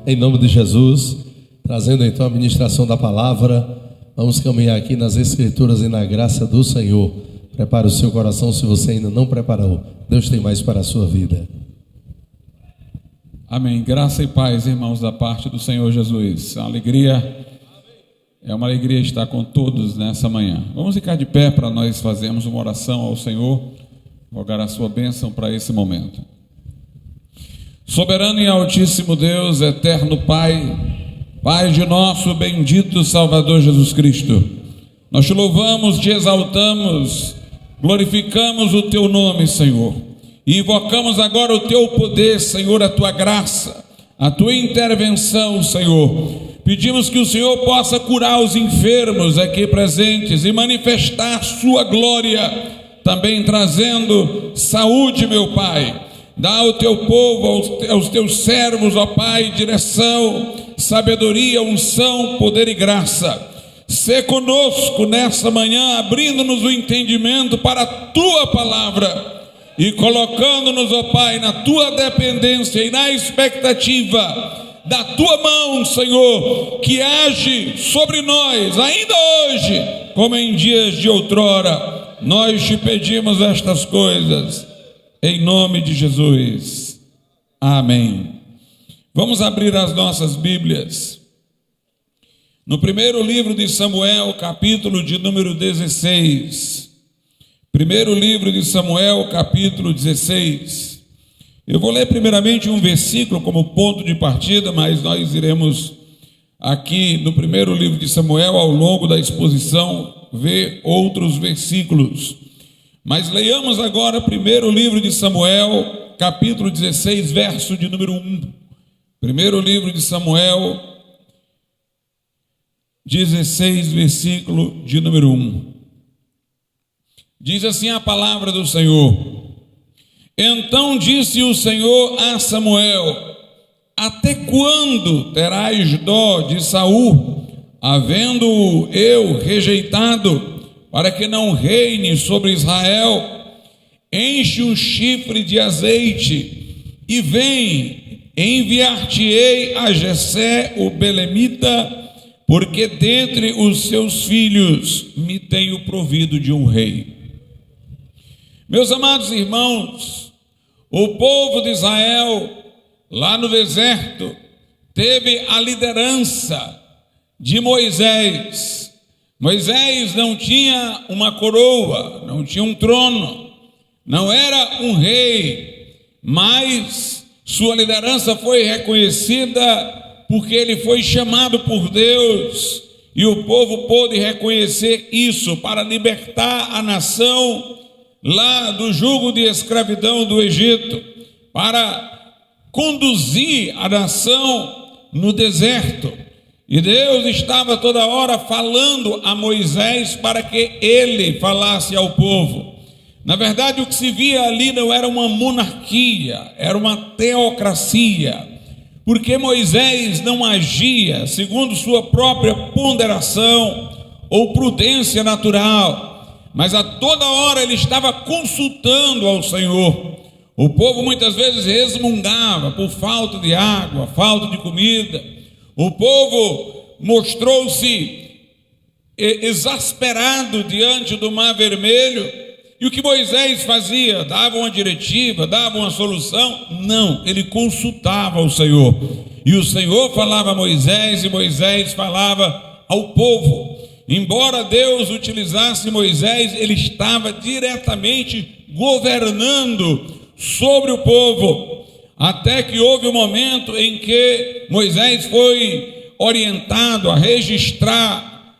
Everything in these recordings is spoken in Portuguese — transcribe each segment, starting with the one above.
em nome de Jesus, trazendo então a ministração da palavra. Vamos caminhar aqui nas Escrituras e na graça do Senhor. Prepare o seu coração se você ainda não preparou. Deus tem mais para a sua vida. Amém. Graça e paz, irmãos, da parte do Senhor Jesus. É uma alegria estar com todos nessa manhã. Vamos ficar de pé para nós fazermos uma oração ao Senhor, rogar a sua bênção para esse momento. Soberano e altíssimo Deus, eterno Pai, Pai de nosso bendito Salvador Jesus Cristo, nós te louvamos, te exaltamos, glorificamos o teu nome, Senhor, e invocamos agora o teu poder, Senhor, a tua graça, a tua intervenção, Senhor. Pedimos que o Senhor possa curar os enfermos aqui presentes e manifestar sua glória, também trazendo saúde, meu Pai. Dá ao teu povo, aos teus servos, ó Pai, direção, sabedoria, unção, poder e graça. Sê conosco nessa manhã, abrindo-nos o entendimento para a tua palavra e colocando-nos, ó Pai, na tua dependência e na expectativa da tua mão, Senhor, que age sobre nós, ainda hoje, como em dias de outrora. Nós te pedimos estas coisas, em nome de Jesus. Amém. Vamos abrir as nossas Bíblias no primeiro livro de Samuel, capítulo de número 16. Primeiro livro de Samuel, capítulo 16. Eu vou ler primeiramente um versículo como ponto de partida, mas nós iremos aqui no primeiro livro de Samuel, ao longo da exposição, ver outros versículos. Mas leiamos agora primeiro livro de Samuel, capítulo 16, verso de número 1. Primeiro livro de Samuel, 16, versículo de número 1. Diz assim a palavra do Senhor: Então disse o Senhor a Samuel: Até quando terás dó de Saul, havendo-o eu rejeitado, para que não reine sobre Israel? Enche um chifre de azeite e vem, enviar-te-ei a Jessé o belemita, porque dentre os seus filhos me tenho provido de um rei. Meus amados irmãos, o povo de Israel, lá no deserto, teve a liderança de Moisés. Moisés não tinha uma coroa, não tinha um trono, não era um rei, mas sua liderança foi reconhecida porque ele foi chamado por Deus, e o povo pôde reconhecer isso para libertar a nação lá do jugo de escravidão do Egito, para conduzir a nação no deserto. E Deus estava toda hora falando a Moisés para que ele falasse ao povo. Na verdade, o que se via ali não era uma monarquia, era uma teocracia, porque Moisés não agia segundo sua própria ponderação ou prudência natural, mas a toda hora ele estava consultando ao Senhor. O povo muitas vezes resmungava por falta de água, falta de comida. O povo mostrou-se exasperado diante do Mar Vermelho. E o que Moisés fazia? Dava uma diretiva, dava uma solução? Não, ele consultava o Senhor. E o Senhor falava a Moisés, e Moisés falava ao povo. Embora Deus utilizasse Moisés, ele estava diretamente governando sobre o povo. Até que houve um momento em que Moisés foi orientado a registrar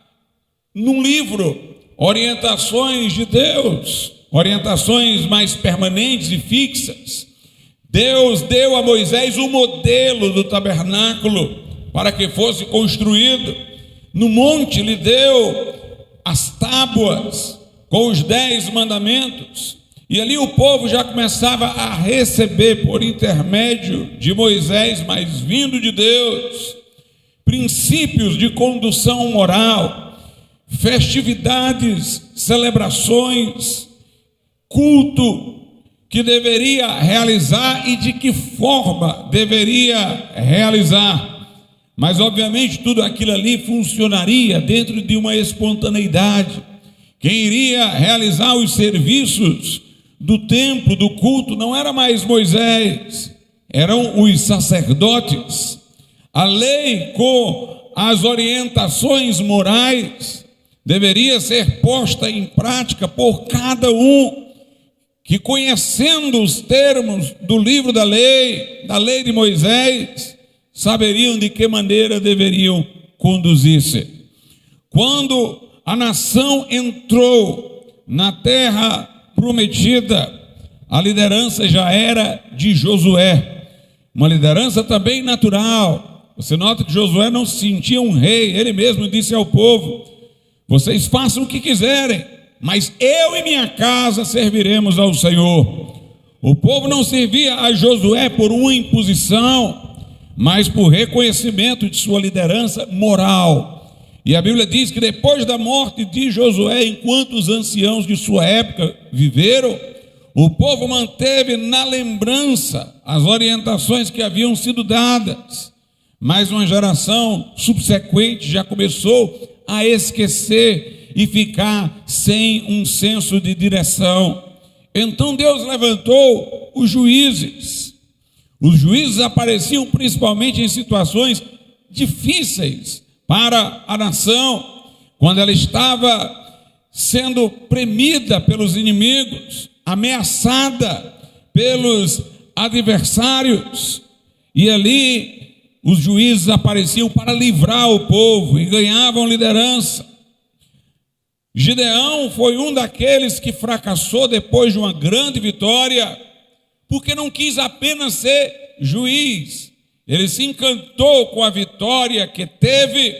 num livro orientações de Deus, orientações mais permanentes e fixas. Deus deu a Moisés o modelo do tabernáculo para que fosse construído. No monte lhe deu as tábuas com os 10 mandamentos. E ali o povo já começava a receber, por intermédio de Moisés, mas vindo de Deus, princípios de condução moral, festividades, celebrações, culto, que deveria realizar e de que forma deveria realizar. Mas obviamente tudo aquilo ali funcionaria dentro de uma espontaneidade. Quem iria realizar os serviços do templo, do culto, não era mais Moisés, eram os sacerdotes. A lei com as orientações morais deveria ser posta em prática por cada um que, conhecendo os termos do livro da lei de Moisés, saberiam de que maneira deveriam conduzir-se. Quando a nação entrou na terra prometida, a liderança já era de Josué, uma liderança também natural. Você nota que Josué não se sentia um rei, ele mesmo disse ao povo: vocês façam o que quiserem, mas eu e minha casa serviremos ao Senhor. O povo não servia a Josué por uma imposição, mas por reconhecimento de sua liderança moral. E a Bíblia diz que depois da morte de Josué, enquanto os anciãos de sua época viveram, o povo manteve na lembrança as orientações que haviam sido dadas, mas uma geração subsequente já começou a esquecer e ficar sem um senso de direção. Então Deus levantou os juízes. Os juízes apareciam principalmente em situações difíceis para a nação, quando ela estava sendo premida pelos inimigos, ameaçada pelos adversários, e ali os juízes apareciam para livrar o povo e ganhavam liderança. Gideão foi um daqueles que fracassou depois de uma grande vitória, porque não quis apenas ser juiz. Ele se encantou com a vitória que teve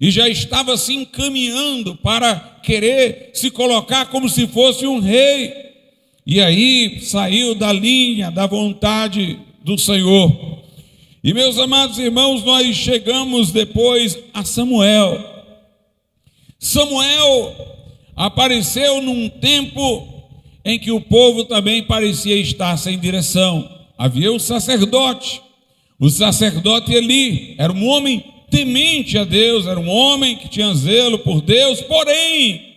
e já estava se encaminhando para querer se colocar como se fosse um rei. E aí saiu da linha da vontade do Senhor. E meus amados irmãos, nós chegamos depois a Samuel. Samuel apareceu num tempo em que o povo também parecia estar sem direção. Havia o sacerdote Eli, era um homem temente a Deus, era um homem que tinha zelo por Deus, porém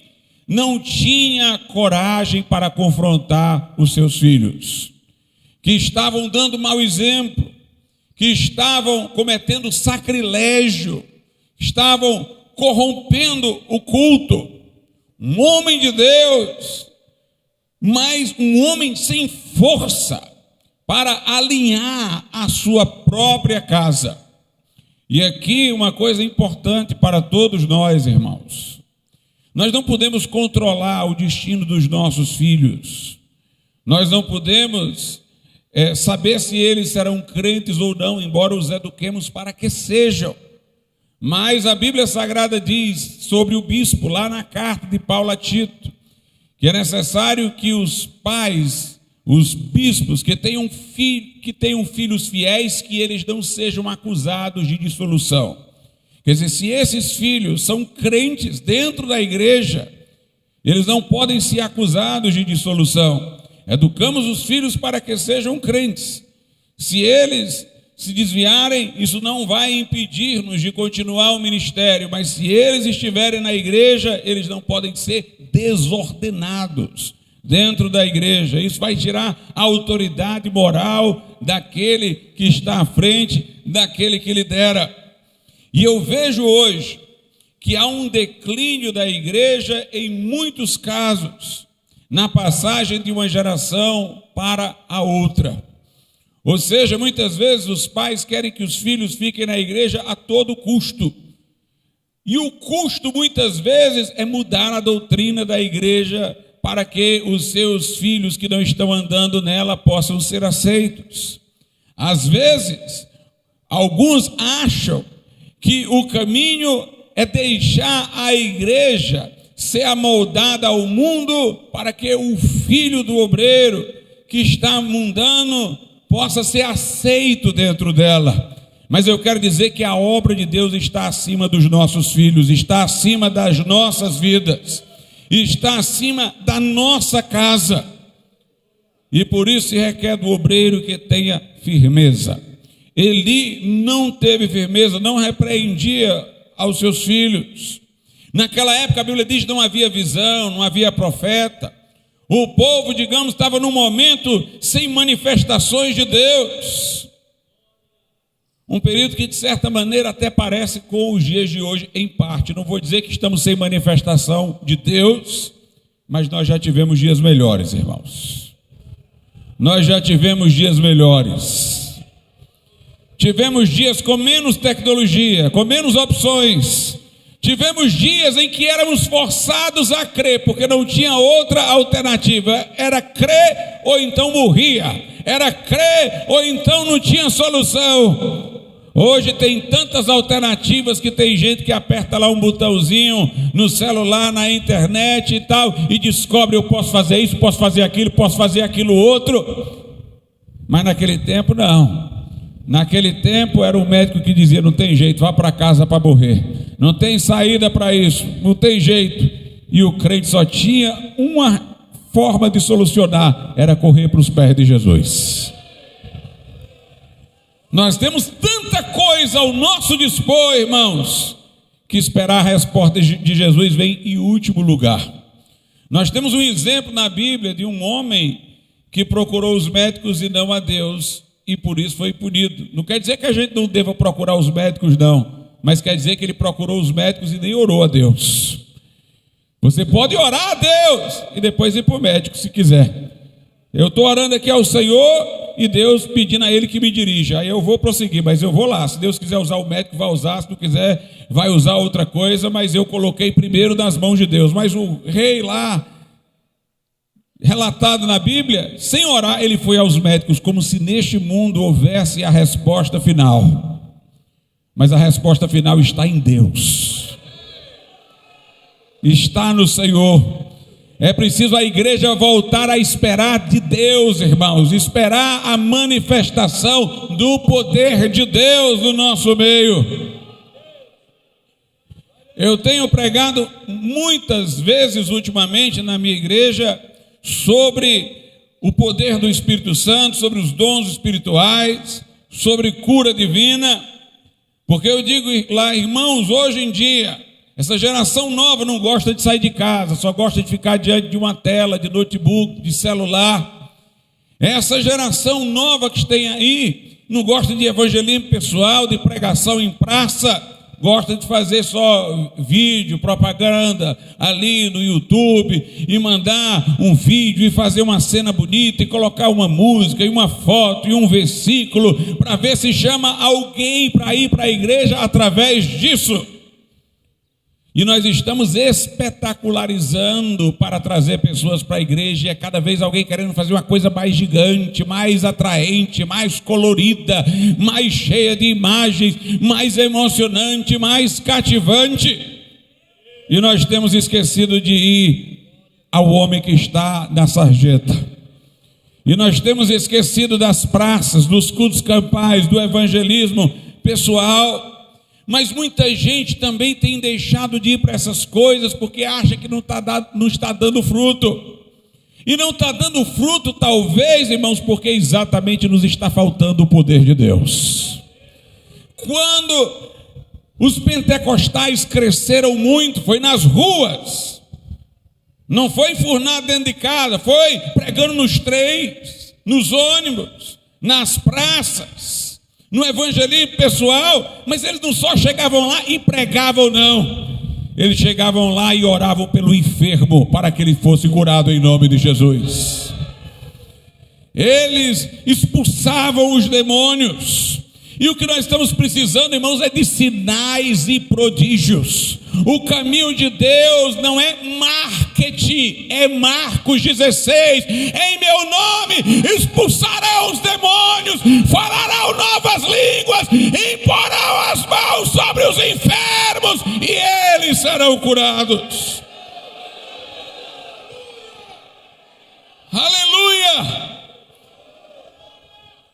não tinha coragem para confrontar os seus filhos, que estavam dando mau exemplo, que estavam cometendo sacrilégio, estavam corrompendo o culto. Um homem de Deus, mas um homem sem força para alinhar a sua própria casa. E aqui uma coisa importante para todos nós, irmãos: nós não podemos controlar o destino dos nossos filhos, nós não podemos saber se eles serão crentes ou não, embora os eduquemos para que sejam. Mas a Bíblia Sagrada diz sobre o bispo, lá na carta de Paulo a Tito, que é necessário que os pais, os bispos que tenham filhos fiéis, que eles não sejam acusados de dissolução. Quer dizer, se esses filhos são crentes dentro da igreja, eles não podem ser acusados de dissolução. Educamos os filhos para que sejam crentes. Se eles se desviarem, isso não vai impedir-nos de continuar o ministério, mas se eles estiverem na igreja, eles não podem ser desordenados dentro da igreja. Isso vai tirar a autoridade moral daquele que está à frente, daquele que lidera. E eu vejo hoje que há um declínio da igreja em muitos casos, na passagem de uma geração para a outra. Ou seja, muitas vezes os pais querem que os filhos fiquem na igreja a todo custo. E o custo, muitas vezes, é mudar a doutrina da igreja para que os seus filhos que não estão andando nela possam ser aceitos. Às vezes, alguns acham que o caminho é deixar a igreja ser amoldada ao mundo para que o filho do obreiro que está mundano possa ser aceito dentro dela. Mas eu quero dizer que a obra de Deus está acima dos nossos filhos, está acima das nossas vidas, está acima da nossa casa. E por isso se requer do obreiro que tenha firmeza. Eli não teve firmeza, não repreendia aos seus filhos. Naquela época a Bíblia diz que não havia visão, não havia profeta. O povo, digamos, estava num momento sem manifestações de Deus. Um período que de certa maneira até parece com os dias de hoje em parte. Não vou dizer que estamos sem manifestação de Deus, mas nós já tivemos dias melhores, irmãos. Nós já tivemos dias melhores. Tivemos dias com menos tecnologia, com menos opções. Tivemos dias em que éramos forçados a crer, porque não tinha outra alternativa. Era crer ou então morria. Era crer ou então não tinha solução. Hoje tem tantas alternativas que tem gente que aperta lá um botãozinho no celular, na internet e tal, e descobre: eu posso fazer isso, posso fazer aquilo outro. Mas naquele tempo não. Naquele tempo era o médico que dizia: não tem jeito, vá para casa para morrer. Não tem saída para isso, não tem jeito. E o crente só tinha uma forma de solucionar: era correr para os pés de Jesus. Nós temos tanta coisa ao nosso dispor, irmãos, que esperar a resposta de Jesus vem em último lugar. Nós temos um exemplo na Bíblia de um homem que procurou os médicos e não a Deus, e por isso foi punido. Não quer dizer que a gente não deva procurar os médicos, não, mas quer dizer que ele procurou os médicos e nem orou a Deus. Você pode orar a Deus e depois ir para o médico se quiser. Eu estou orando aqui ao Senhor e Deus pedindo a Ele que me dirija. Aí eu vou prosseguir, mas eu vou lá. Se Deus quiser usar o médico, vai usar. Se não quiser, vai usar outra coisa. Mas eu coloquei primeiro nas mãos de Deus. Mas o rei lá, relatado na Bíblia, sem orar, ele foi aos médicos, como se neste mundo houvesse a resposta final. Mas a resposta final está em Deus. Está no Senhor. É preciso a igreja voltar a esperar de Deus, irmãos, esperar a manifestação do poder de Deus no nosso meio. Eu tenho pregado muitas vezes ultimamente na minha igreja sobre o poder do Espírito Santo, sobre os dons espirituais, sobre cura divina, porque eu digo lá, irmãos, hoje em dia essa geração nova não gosta de sair de casa, só gosta de ficar diante de uma tela, de notebook, de celular. Essa geração nova que tem aí não gosta de evangelismo pessoal, de pregação em praça, gosta de fazer só vídeo, propaganda ali no YouTube e mandar um vídeo e fazer uma cena bonita e colocar uma música e uma foto e um versículo para ver se chama alguém para ir para a igreja através disso. E nós estamos espetacularizando para trazer pessoas para a igreja, e é cada vez alguém querendo fazer uma coisa mais gigante, mais atraente, mais colorida, mais cheia de imagens, mais emocionante, mais cativante. E nós temos esquecido de ir ao homem que está na sarjeta. E nós temos esquecido das praças, dos cultos campais, do evangelismo pessoal. Mas muita gente também tem deixado de ir para essas coisas porque acha que não está dando fruto. E não está dando fruto, talvez, irmãos, porque exatamente nos está faltando o poder de Deus. Quando os pentecostais cresceram muito, foi nas ruas, não foi enfurnado dentro de casa, foi pregando nos trens, nos ônibus, nas praças, no evangelismo pessoal. Mas eles não só chegavam lá e pregavam, não. Eles chegavam lá e oravam pelo enfermo para que ele fosse curado em nome de Jesus. Eles expulsavam os demônios. E o que nós estamos precisando, irmãos, é de sinais e prodígios. O caminho de Deus não é marketing, é Marcos 16. Em meu nome expulsarão os demônios, falarão novas línguas, imporão as mãos sobre os enfermos e eles serão curados. Aleluia!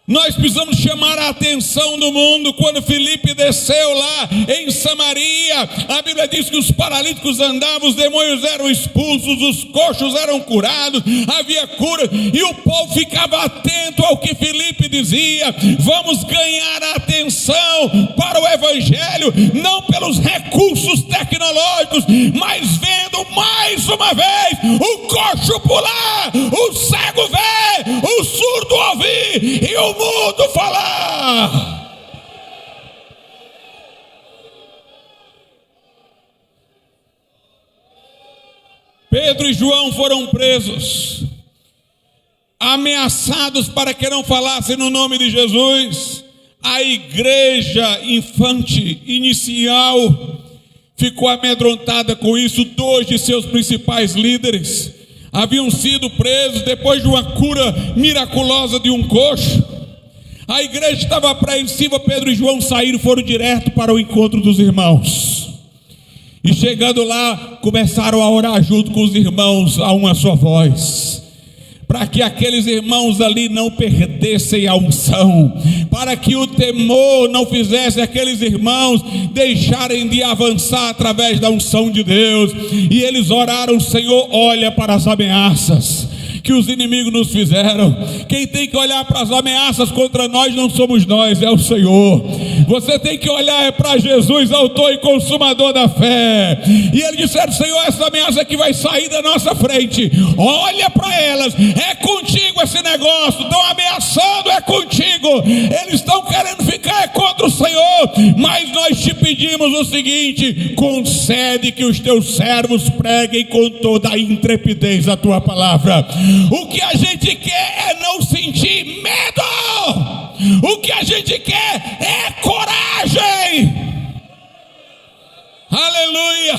Nós precisamos chamar a atenção do mundo. Quando Filipe desceu lá em Samaria, a Bíblia diz que os paralíticos andavam, os demônios eram expulsos, os coxos eram curados, havia cura, e o povo ficava atento ao que Filipe dizia. Vamos ganhar a atenção para o Evangelho, não pelos recursos tecnológicos, mas vendo mais uma vez o coxo pular, o cego ver, o surdo ouvir e o mundo falar. Pedro e João foram presos, ameaçados para que não falassem no nome de Jesus. A igreja infante inicial ficou amedrontada com isso. 2 de seus principais líderes haviam sido presos depois de uma cura miraculosa de um coxo. A igreja estava apreensiva. Pedro e João saíram, foram direto para o encontro dos irmãos. E chegando lá, começaram a orar junto com os irmãos a uma só voz, para que aqueles irmãos ali não perdessem a unção, para que o temor não fizesse aqueles irmãos deixarem de avançar através da unção de Deus. E eles oraram: Senhor, olha para as ameaças que os inimigos nos fizeram. Quem tem que olhar para as ameaças contra nós não somos nós, é o Senhor. Você tem que olhar para Jesus, autor e consumador da fé. E eles disseram: Senhor, essa ameaça que vai sair da nossa frente, olha para elas, é contigo esse negócio, estão ameaçando, é contigo, eles estão querendo ficar contra o Senhor, mas nós te pedimos o seguinte: concede que os teus servos preguem com toda a intrepidez a tua palavra. O que a gente quer é não sentir medo. O que a gente quer é coragem. Aleluia.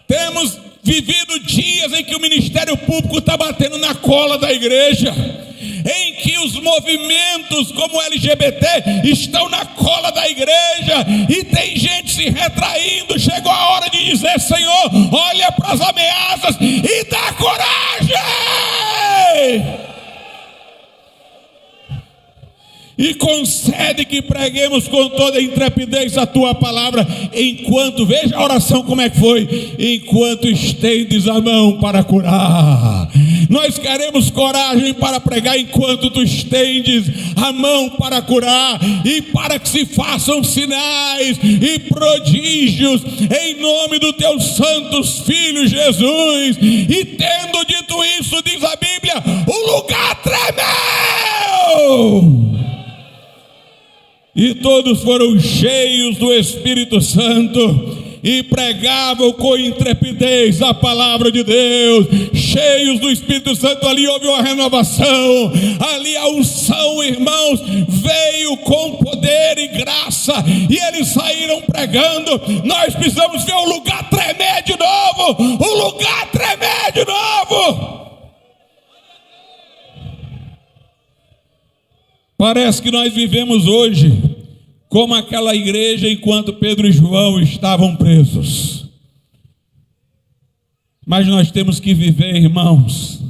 Temos vivido dias em que o ministério público está batendo na cola da igreja, em que os movimentos como LGBT estão na cola da igreja, e tem gente se retraindo. Chegou a hora de dizer: Senhor, olha para as ameaças e dá coragem. E concede que preguemos com toda a intrepidez a tua palavra, enquanto, veja a oração como é que foi, enquanto estendes a mão para curar. Nós queremos coragem para pregar enquanto tu estendes a mão para curar, e para que se façam sinais e prodígios em nome do teu santos filhos Jesus. E tendo dito isso, diz a Bíblia, o lugar tremeu. E todos foram cheios do Espírito Santo e pregavam com intrepidez a palavra de Deus. Cheios do Espírito Santo, ali houve uma renovação, ali a unção, irmãos, veio com poder e graça, e eles saíram pregando. Nós precisamos ver o lugar tremer de novo, o lugar tremer de novo. Parece que nós vivemos hoje como aquela igreja enquanto Pedro e João estavam presos. Mas nós temos que viver, irmãos,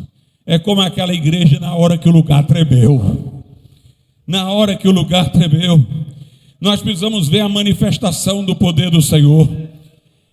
é como aquela igreja na hora que o lugar tremeu. Na hora que o lugar tremeu, nós precisamos ver a manifestação do poder do Senhor.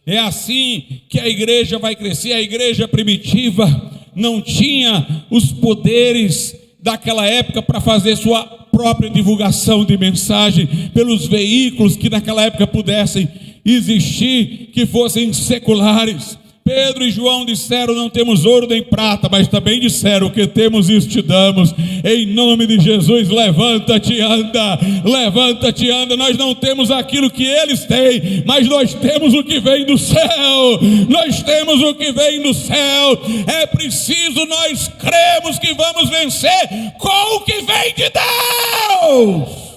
É assim que a igreja vai crescer. A igreja primitiva não tinha os poderes daquela época para fazer sua própria divulgação de mensagem pelos veículos que naquela época pudessem existir, que fossem seculares. Pedro e João disseram: não temos ouro nem prata, mas também disseram: o que temos isso te damos, em nome de Jesus, levanta-te, anda, levanta-te, anda. Nós não temos aquilo que eles têm, mas nós temos o que vem do céu, nós temos o que vem do céu. É preciso nós cremos que vamos vencer com o que vem de Deus.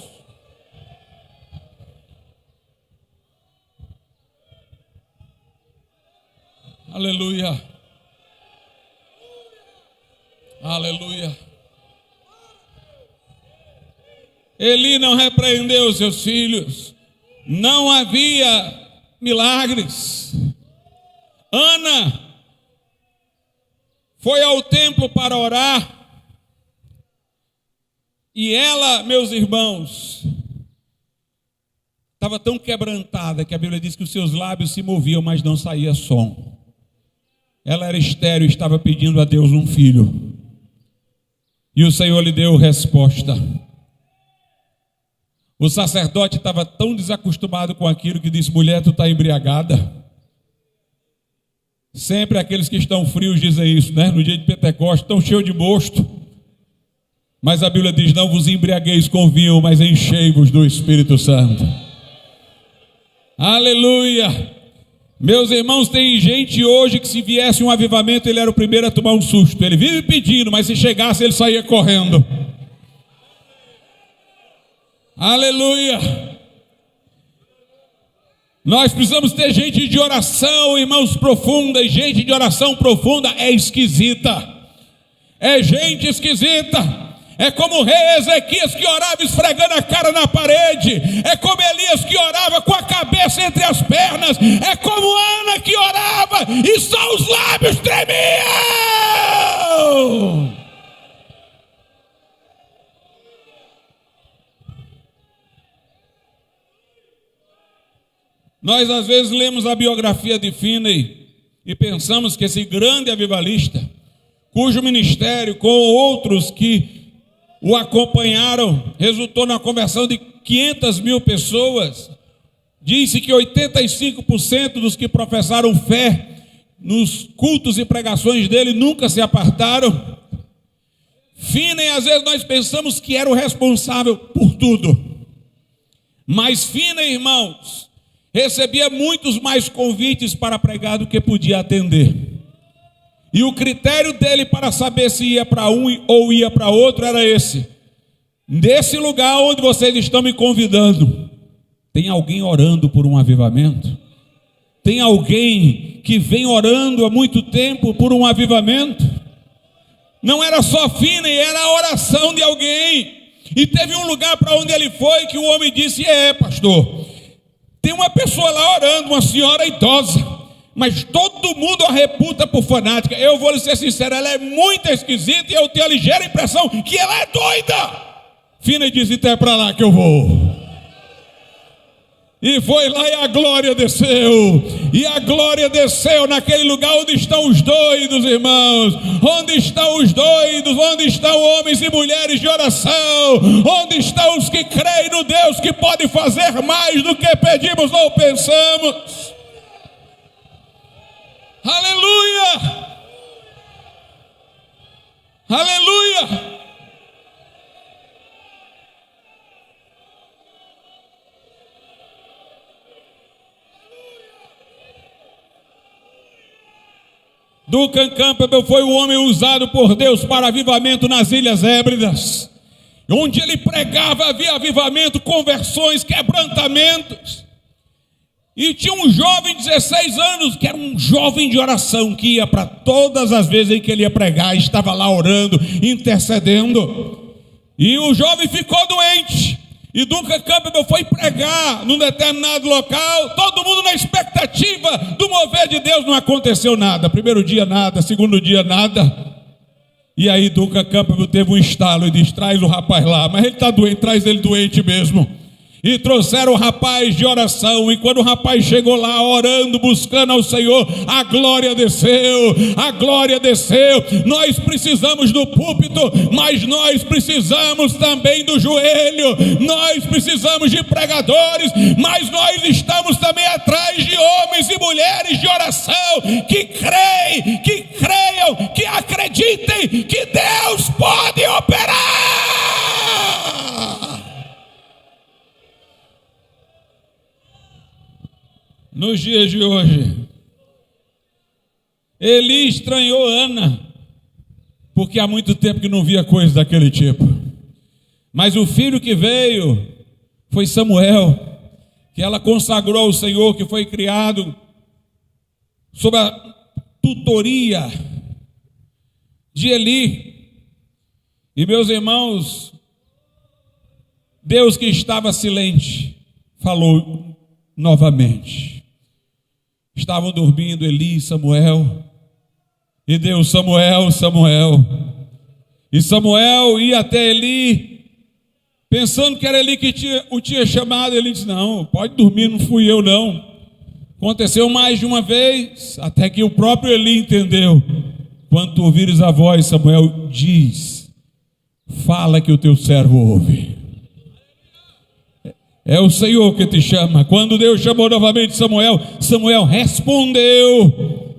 Aleluia, aleluia. Eli não repreendeu os seus filhos, não havia milagres. Ana foi ao templo para orar, E ela, meus irmãos, estava tão quebrantada que a Bíblia diz que os seus lábios se moviam, mas não saía som. Ela era estéril e estava pedindo a Deus um filho. E o Senhor lhe deu resposta. O sacerdote estava tão desacostumado com aquilo que disse: mulher, tu está embriagada. Sempre aqueles que estão frios dizem isso, né? No dia de Pentecostes, estão cheios de mosto. Mas a Bíblia diz: não vos embriagueis com vinho, mas enchei-vos do Espírito Santo. Aleluia! Meus irmãos, tem gente hoje que se viesse um avivamento, ele era o primeiro a tomar um susto. Ele vive pedindo, mas se chegasse ele saía correndo. Aleluia! Nós precisamos ter gente de oração, irmãos, profunda. E gente de oração profunda é esquisita. É gente esquisita. É como o rei Ezequias que orava esfregando a cara na parede. É como Elias que orava com a cabeça entre as pernas. É como Ana que orava e só os lábios tremiam. Nós às vezes lemos a biografia de Finney e pensamos que esse grande avivalista, cujo ministério com outros que o acompanharam resultou na conversão de 500 mil pessoas. Disse que 85% dos que professaram fé nos cultos e pregações dele nunca se apartaram. Finney, às vezes nós pensamos que era o responsável por tudo. Mas Finney, irmãos, recebia muitos mais convites para pregar do que podia atender. E o critério dele para saber se ia para um ou ia para outro era esse: nesse lugar onde vocês estão me convidando, tem alguém orando por um avivamento? Tem alguém que vem orando há muito tempo por um avivamento? Não era só Finney, era a oração de alguém. E teve um lugar para onde ele foi que o homem disse: pastor, tem uma pessoa lá orando, uma senhora idosa, mas todo mundo a reputa por fanática. Eu vou lhe ser sincero, ela é muito esquisita e eu tenho a ligeira impressão que ela é doida. Finney disse: então é para lá que eu vou. E foi lá e a glória desceu. E a glória desceu naquele lugar onde estão os doidos, irmãos. Onde estão os doidos? Onde estão homens e mulheres de oração? Onde estão os que creem no Deus que pode fazer mais do que pedimos ou pensamos? Aleluia! Aleluia! Duncan Campbell foi o homem usado por Deus para avivamento nas Ilhas Hébridas. Onde ele pregava havia avivamento, conversões, quebrantamentos. E tinha um jovem de 16 anos, que era um jovem de oração, que ia para todas as vezes em que ele ia pregar, estava lá orando, intercedendo. E o jovem ficou doente. E Duncan Campbell foi pregar num determinado local, todo mundo na expectativa do mover de Deus. Não aconteceu nada. Primeiro dia nada, segundo dia nada. E aí Duncan Campbell teve um estalo e disse: traz o rapaz lá. Mas ele está doente, traz ele doente mesmo. E trouxeram o rapaz de oração. E quando o rapaz chegou lá orando, buscando ao Senhor, a glória desceu, a glória desceu. Nós precisamos do púlpito, mas nós precisamos também do joelho. Nós precisamos de pregadores, mas nós estamos também atrás de homens e mulheres de oração que creem, que creiam, que acreditem que Deus pode operar. Nos dias de hoje, Eli estranhou Ana, porque há muito tempo que não via coisa daquele tipo. Mas o filho que veio foi Samuel, que ela consagrou ao Senhor, que foi criado sob a tutoria de Eli. E meus irmãos, Deus que estava silente, falou novamente. Estavam dormindo Eli e Samuel, e Deus: Samuel, Samuel. E Samuel ia até Eli pensando que era Eli que o tinha chamado. Ele disse: não, pode dormir, não fui eu não. Aconteceu mais de uma vez, até que o próprio Eli entendeu. Quando tu ouvires a voz, Samuel, diz: fala que o teu servo ouve. É o Senhor que te chama. Quando Deus chamou novamente Samuel, Samuel respondeu.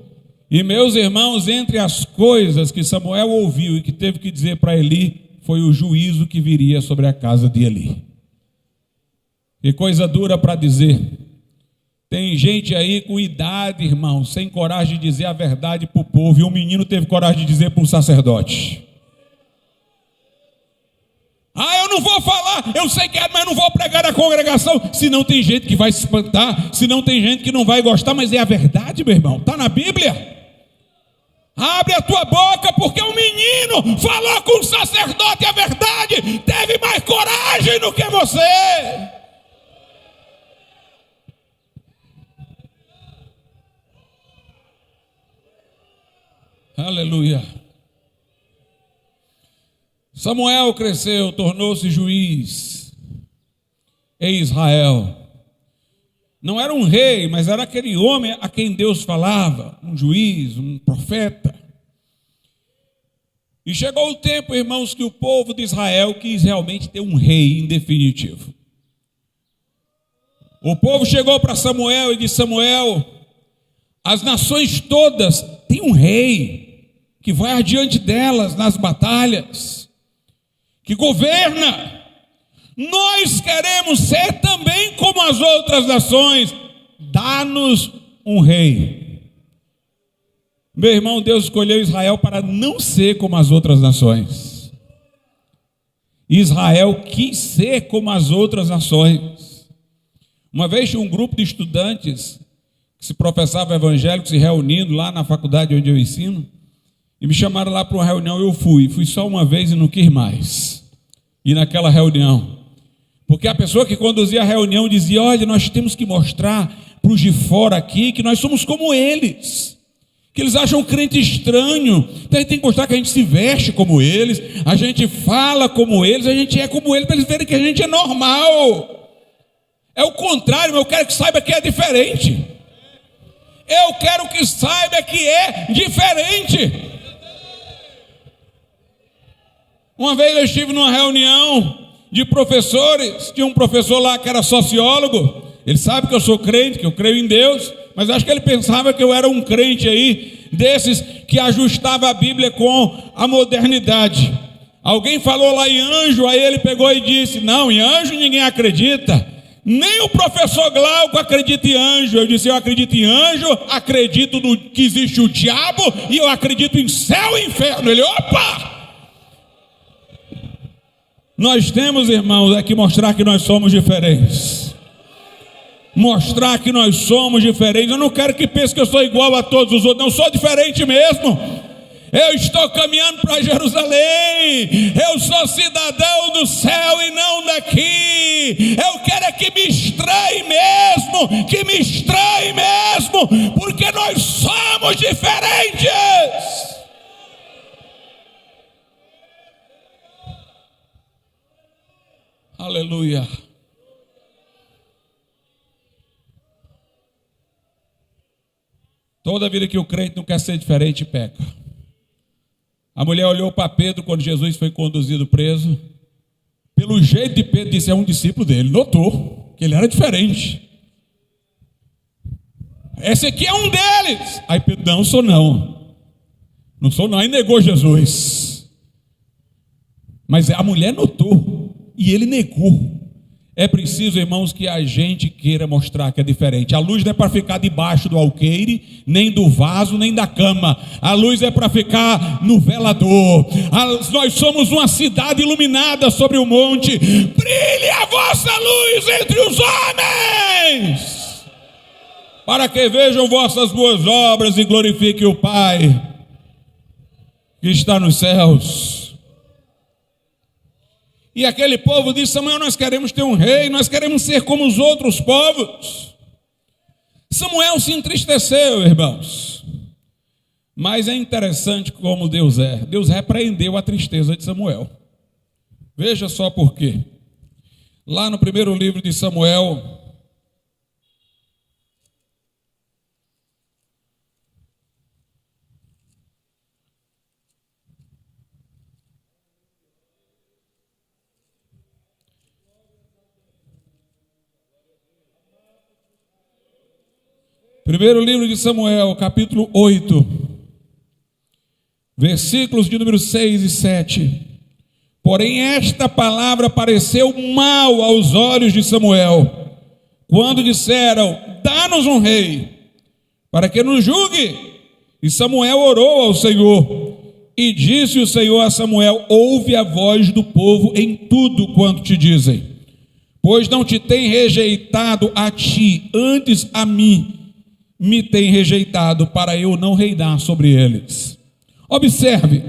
E meus irmãos, entre as coisas que Samuel ouviu e que teve que dizer para Eli, foi o juízo que viria sobre a casa de Eli. Que coisa dura para dizer. Tem gente aí com idade, irmão, sem coragem de dizer a verdade para o povo. E um menino teve coragem de dizer para um sacerdote: eu não vou falar, eu sei que é, mas não vou pregar na congregação. Se não tem gente que vai se espantar, se não tem gente que não vai gostar, mas é a verdade, meu irmão, está na Bíblia. Abre a tua boca, porque um menino falou com o sacerdote a verdade, teve mais coragem do que você. Aleluia. Samuel cresceu, tornou-se juiz em Israel. Não era um rei, mas era aquele homem a quem Deus falava, um juiz, um profeta. E chegou o tempo, irmãos, que o povo de Israel quis realmente ter um rei em definitivo. O povo chegou para Samuel e disse: Samuel, as nações todas têm um rei que vai adiante delas nas batalhas, que governa. Nós queremos ser também como as outras nações. Dá-nos um rei. Meu irmão, Deus escolheu Israel para não ser como as outras nações. Israel quis ser como as outras nações. Uma vez tinha um grupo de estudantes que se professavam evangélicos se reunindo lá na faculdade onde eu ensino, e me chamaram lá para uma reunião. Eu fui só uma vez e não quis mais ir naquela reunião. Porque a pessoa que conduzia a reunião dizia: olha, nós temos que mostrar para os de fora aqui que nós somos como eles, que eles acham o crente estranho. Então a gente tem que mostrar que a gente se veste como eles, a gente fala como eles, a gente é como eles, para eles verem que a gente é normal. É o contrário, eu quero que saiba que é diferente. Eu quero que saiba que é diferente. Uma vez eu estive numa reunião de professores, tinha um professor lá que era sociólogo. Ele sabe que eu sou crente, que eu creio em Deus, mas acho que ele pensava que eu era um crente aí, desses que ajustava a Bíblia com a modernidade. Alguém falou lá em anjo, aí ele pegou e disse: não, em anjo ninguém acredita, nem o professor Glauco acredita em anjo. Eu disse: eu acredito em anjo, acredito que existe o diabo, e eu acredito em céu e inferno. Ele: opa! Nós temos, irmãos, é que mostrar que nós somos diferentes. Mostrar que nós somos diferentes. Eu não quero que pense que eu sou igual a todos os outros. Não, sou diferente mesmo. Eu estou caminhando para Jerusalém. Eu sou cidadão do céu e não daqui. Eu quero é que me estranhe mesmo. Que me estranhe mesmo. Porque nós somos diferentes. Aleluia. Toda vida que o crente não quer ser diferente, peca. A mulher olhou para Pedro quando Jesus foi conduzido preso. Pelo jeito de Pedro, disse: é um discípulo dele. Notou que ele era diferente. Esse aqui é um deles. Aí Pedro: não sou não. Não sou não. Aí negou Jesus. Mas a mulher notou. E ele negou. É preciso, irmãos, que a gente queira mostrar que é diferente. A luz não é para ficar debaixo do alqueire, nem do vaso, nem da cama. A luz é para ficar no velador. Nós somos uma cidade iluminada sobre o monte. Brilhe a vossa luz entre os homens, para que vejam vossas boas obras e glorifiquem o Pai que está nos céus. E aquele povo disse: Samuel, nós queremos ter um rei, nós queremos ser como os outros povos. Samuel se entristeceu, irmãos. Mas é interessante como Deus é. Deus repreendeu a tristeza de Samuel. Veja só por quê. lá no primeiro livro de Samuel, primeiro livro de Samuel, capítulo 8, versículos de número 6 e 7. Porém, esta palavra pareceu mal aos olhos de Samuel, quando disseram: dá-nos um rei, para que nos julgue. E Samuel orou ao Senhor, e disse o Senhor a Samuel: ouve a voz do povo em tudo quanto te dizem, pois não te tem rejeitado a ti, antes a mim me tem rejeitado, para eu não reinar sobre eles. Observe,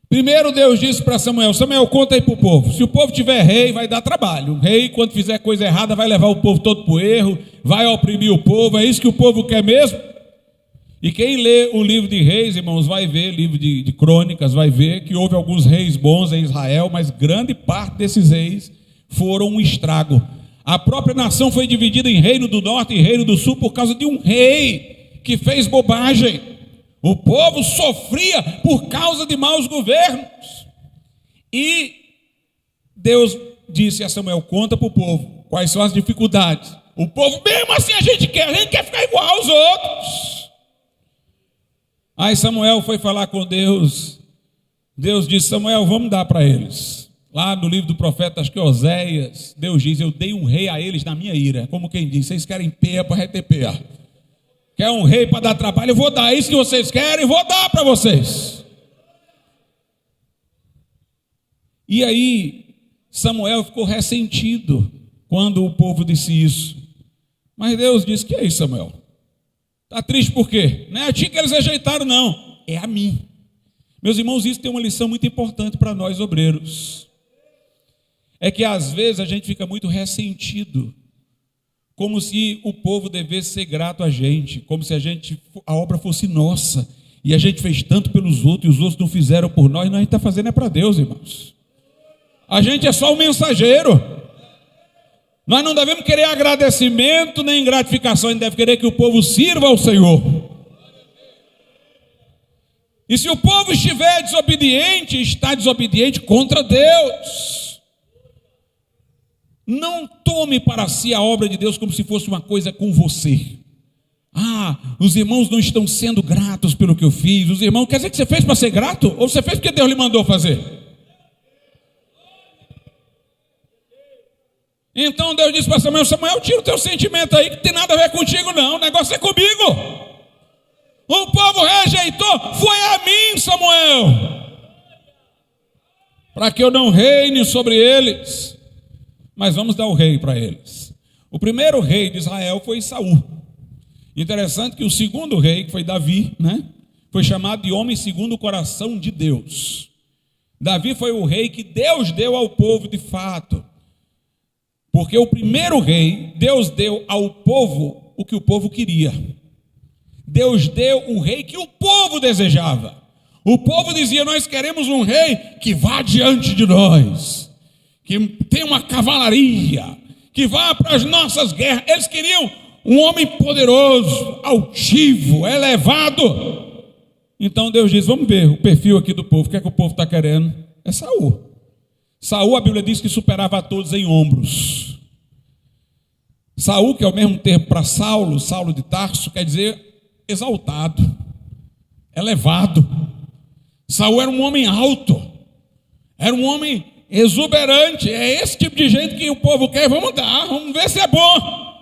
primeiro Deus disse para Samuel: Samuel, conta aí para o povo, se o povo tiver rei, vai dar trabalho. O rei, quando fizer coisa errada, vai levar o povo todo para o erro, vai oprimir o povo. É isso que o povo quer mesmo? E quem lê o livro de Reis, irmãos, vai ver, livro de Crônicas, vai ver que houve alguns reis bons em Israel, mas grande parte desses reis foram um estrago. A própria nação foi dividida em reino do norte e reino do sul por causa de um rei que fez bobagem. O povo sofria por causa de maus governos. E Deus disse a Samuel: conta para o povo quais são as dificuldades. O povo, mesmo assim, a gente quer ficar igual aos outros. Aí Samuel foi falar com Deus. Deus disse: Samuel, vamos dar para eles. Lá no livro do profeta, acho que Oséias, Deus diz: eu dei um rei a eles na minha ira. Como quem diz: vocês querem peia para reter peia. Quer um rei para dar trabalho? Eu vou dar. É isso que vocês querem? Vou dar para vocês. E aí Samuel ficou ressentido quando o povo disse isso. Mas Deus disse: que é isso, Samuel? Está triste por quê? Não é a ti que eles rejeitaram, não. É a mim. Meus irmãos, isso tem uma lição muito importante para nós obreiros. É que às vezes a gente fica muito ressentido, como se o povo devesse ser grato a gente, como se a obra fosse nossa, e a gente fez tanto pelos outros, e os outros não fizeram por nós. Não, a gente está fazendo é para Deus, irmãos. A gente é só o mensageiro. Nós não devemos querer agradecimento nem gratificação, a gente deve querer que o povo sirva ao Senhor. E se o povo estiver desobediente, está desobediente contra Deus. Não tome para si a obra de Deus como se fosse uma coisa com você. Ah, os irmãos não estão sendo gratos pelo que eu fiz. Os irmãos, quer dizer que você fez para ser grato? Ou você fez porque Deus lhe mandou fazer? Então Deus disse para Samuel: Samuel, tira o teu sentimento aí, que tem nada a ver contigo não, o negócio é comigo. O povo rejeitou, foi a mim, Samuel, para que eu não reine sobre eles. Mas vamos dar o rei para eles. O primeiro rei de Israel foi Saul. Interessante que o segundo rei, que foi Davi, foi chamado de homem segundo o coração de Deus. Davi foi o rei que Deus deu ao povo de fato. Porque o primeiro rei, Deus deu ao povo o que o povo queria. Deus deu o rei que o povo desejava. O povo dizia: nós queremos um rei que vá diante de nós, que tenha uma cavalaria, que vá para as nossas guerras. Eles queriam um homem poderoso, altivo, elevado. Então Deus diz: vamos ver o perfil aqui do povo. O que é que o povo está querendo? É Saul. Saul, a Bíblia diz que superava a todos em ombros. Saul, que é o mesmo termo para Saulo, Saulo de Tarso, quer dizer exaltado, elevado. Saul era um homem alto, era um homem exuberante. É esse tipo de gente que o povo quer. Vamos dar, vamos ver se é bom.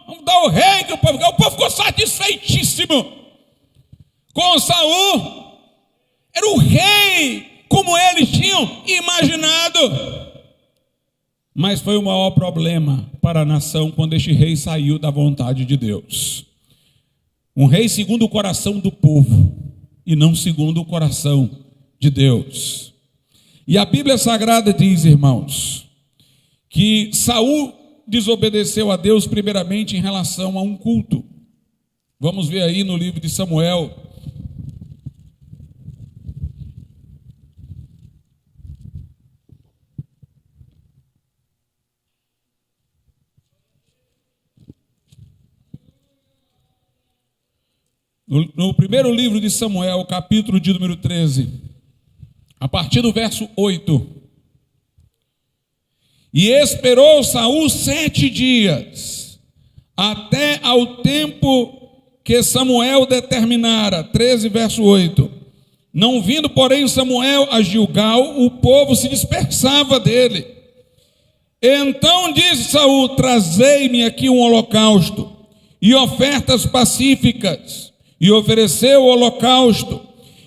Vamos dar o rei que o povo quer. O povo ficou satisfeitíssimo com Saul. Era o rei como eles tinham imaginado. Mas foi o maior problema para a nação quando este rei saiu da vontade de Deus. Um rei segundo o coração do povo e não segundo o coração de Deus. E a Bíblia Sagrada diz, irmãos, que Saul desobedeceu a Deus primeiramente em relação a um culto. Vamos ver aí no livro de Samuel. no primeiro livro de Samuel, capítulo de número 13, a partir do verso 8. E esperou Saul 7 dias, até ao tempo que Samuel determinara. 13, verso 8. Não vindo, porém, Samuel a Gilgal, o povo se dispersava dele. Então disse Saul: trazei-me aqui um holocausto e ofertas pacíficas. E ofereceu o holocausto.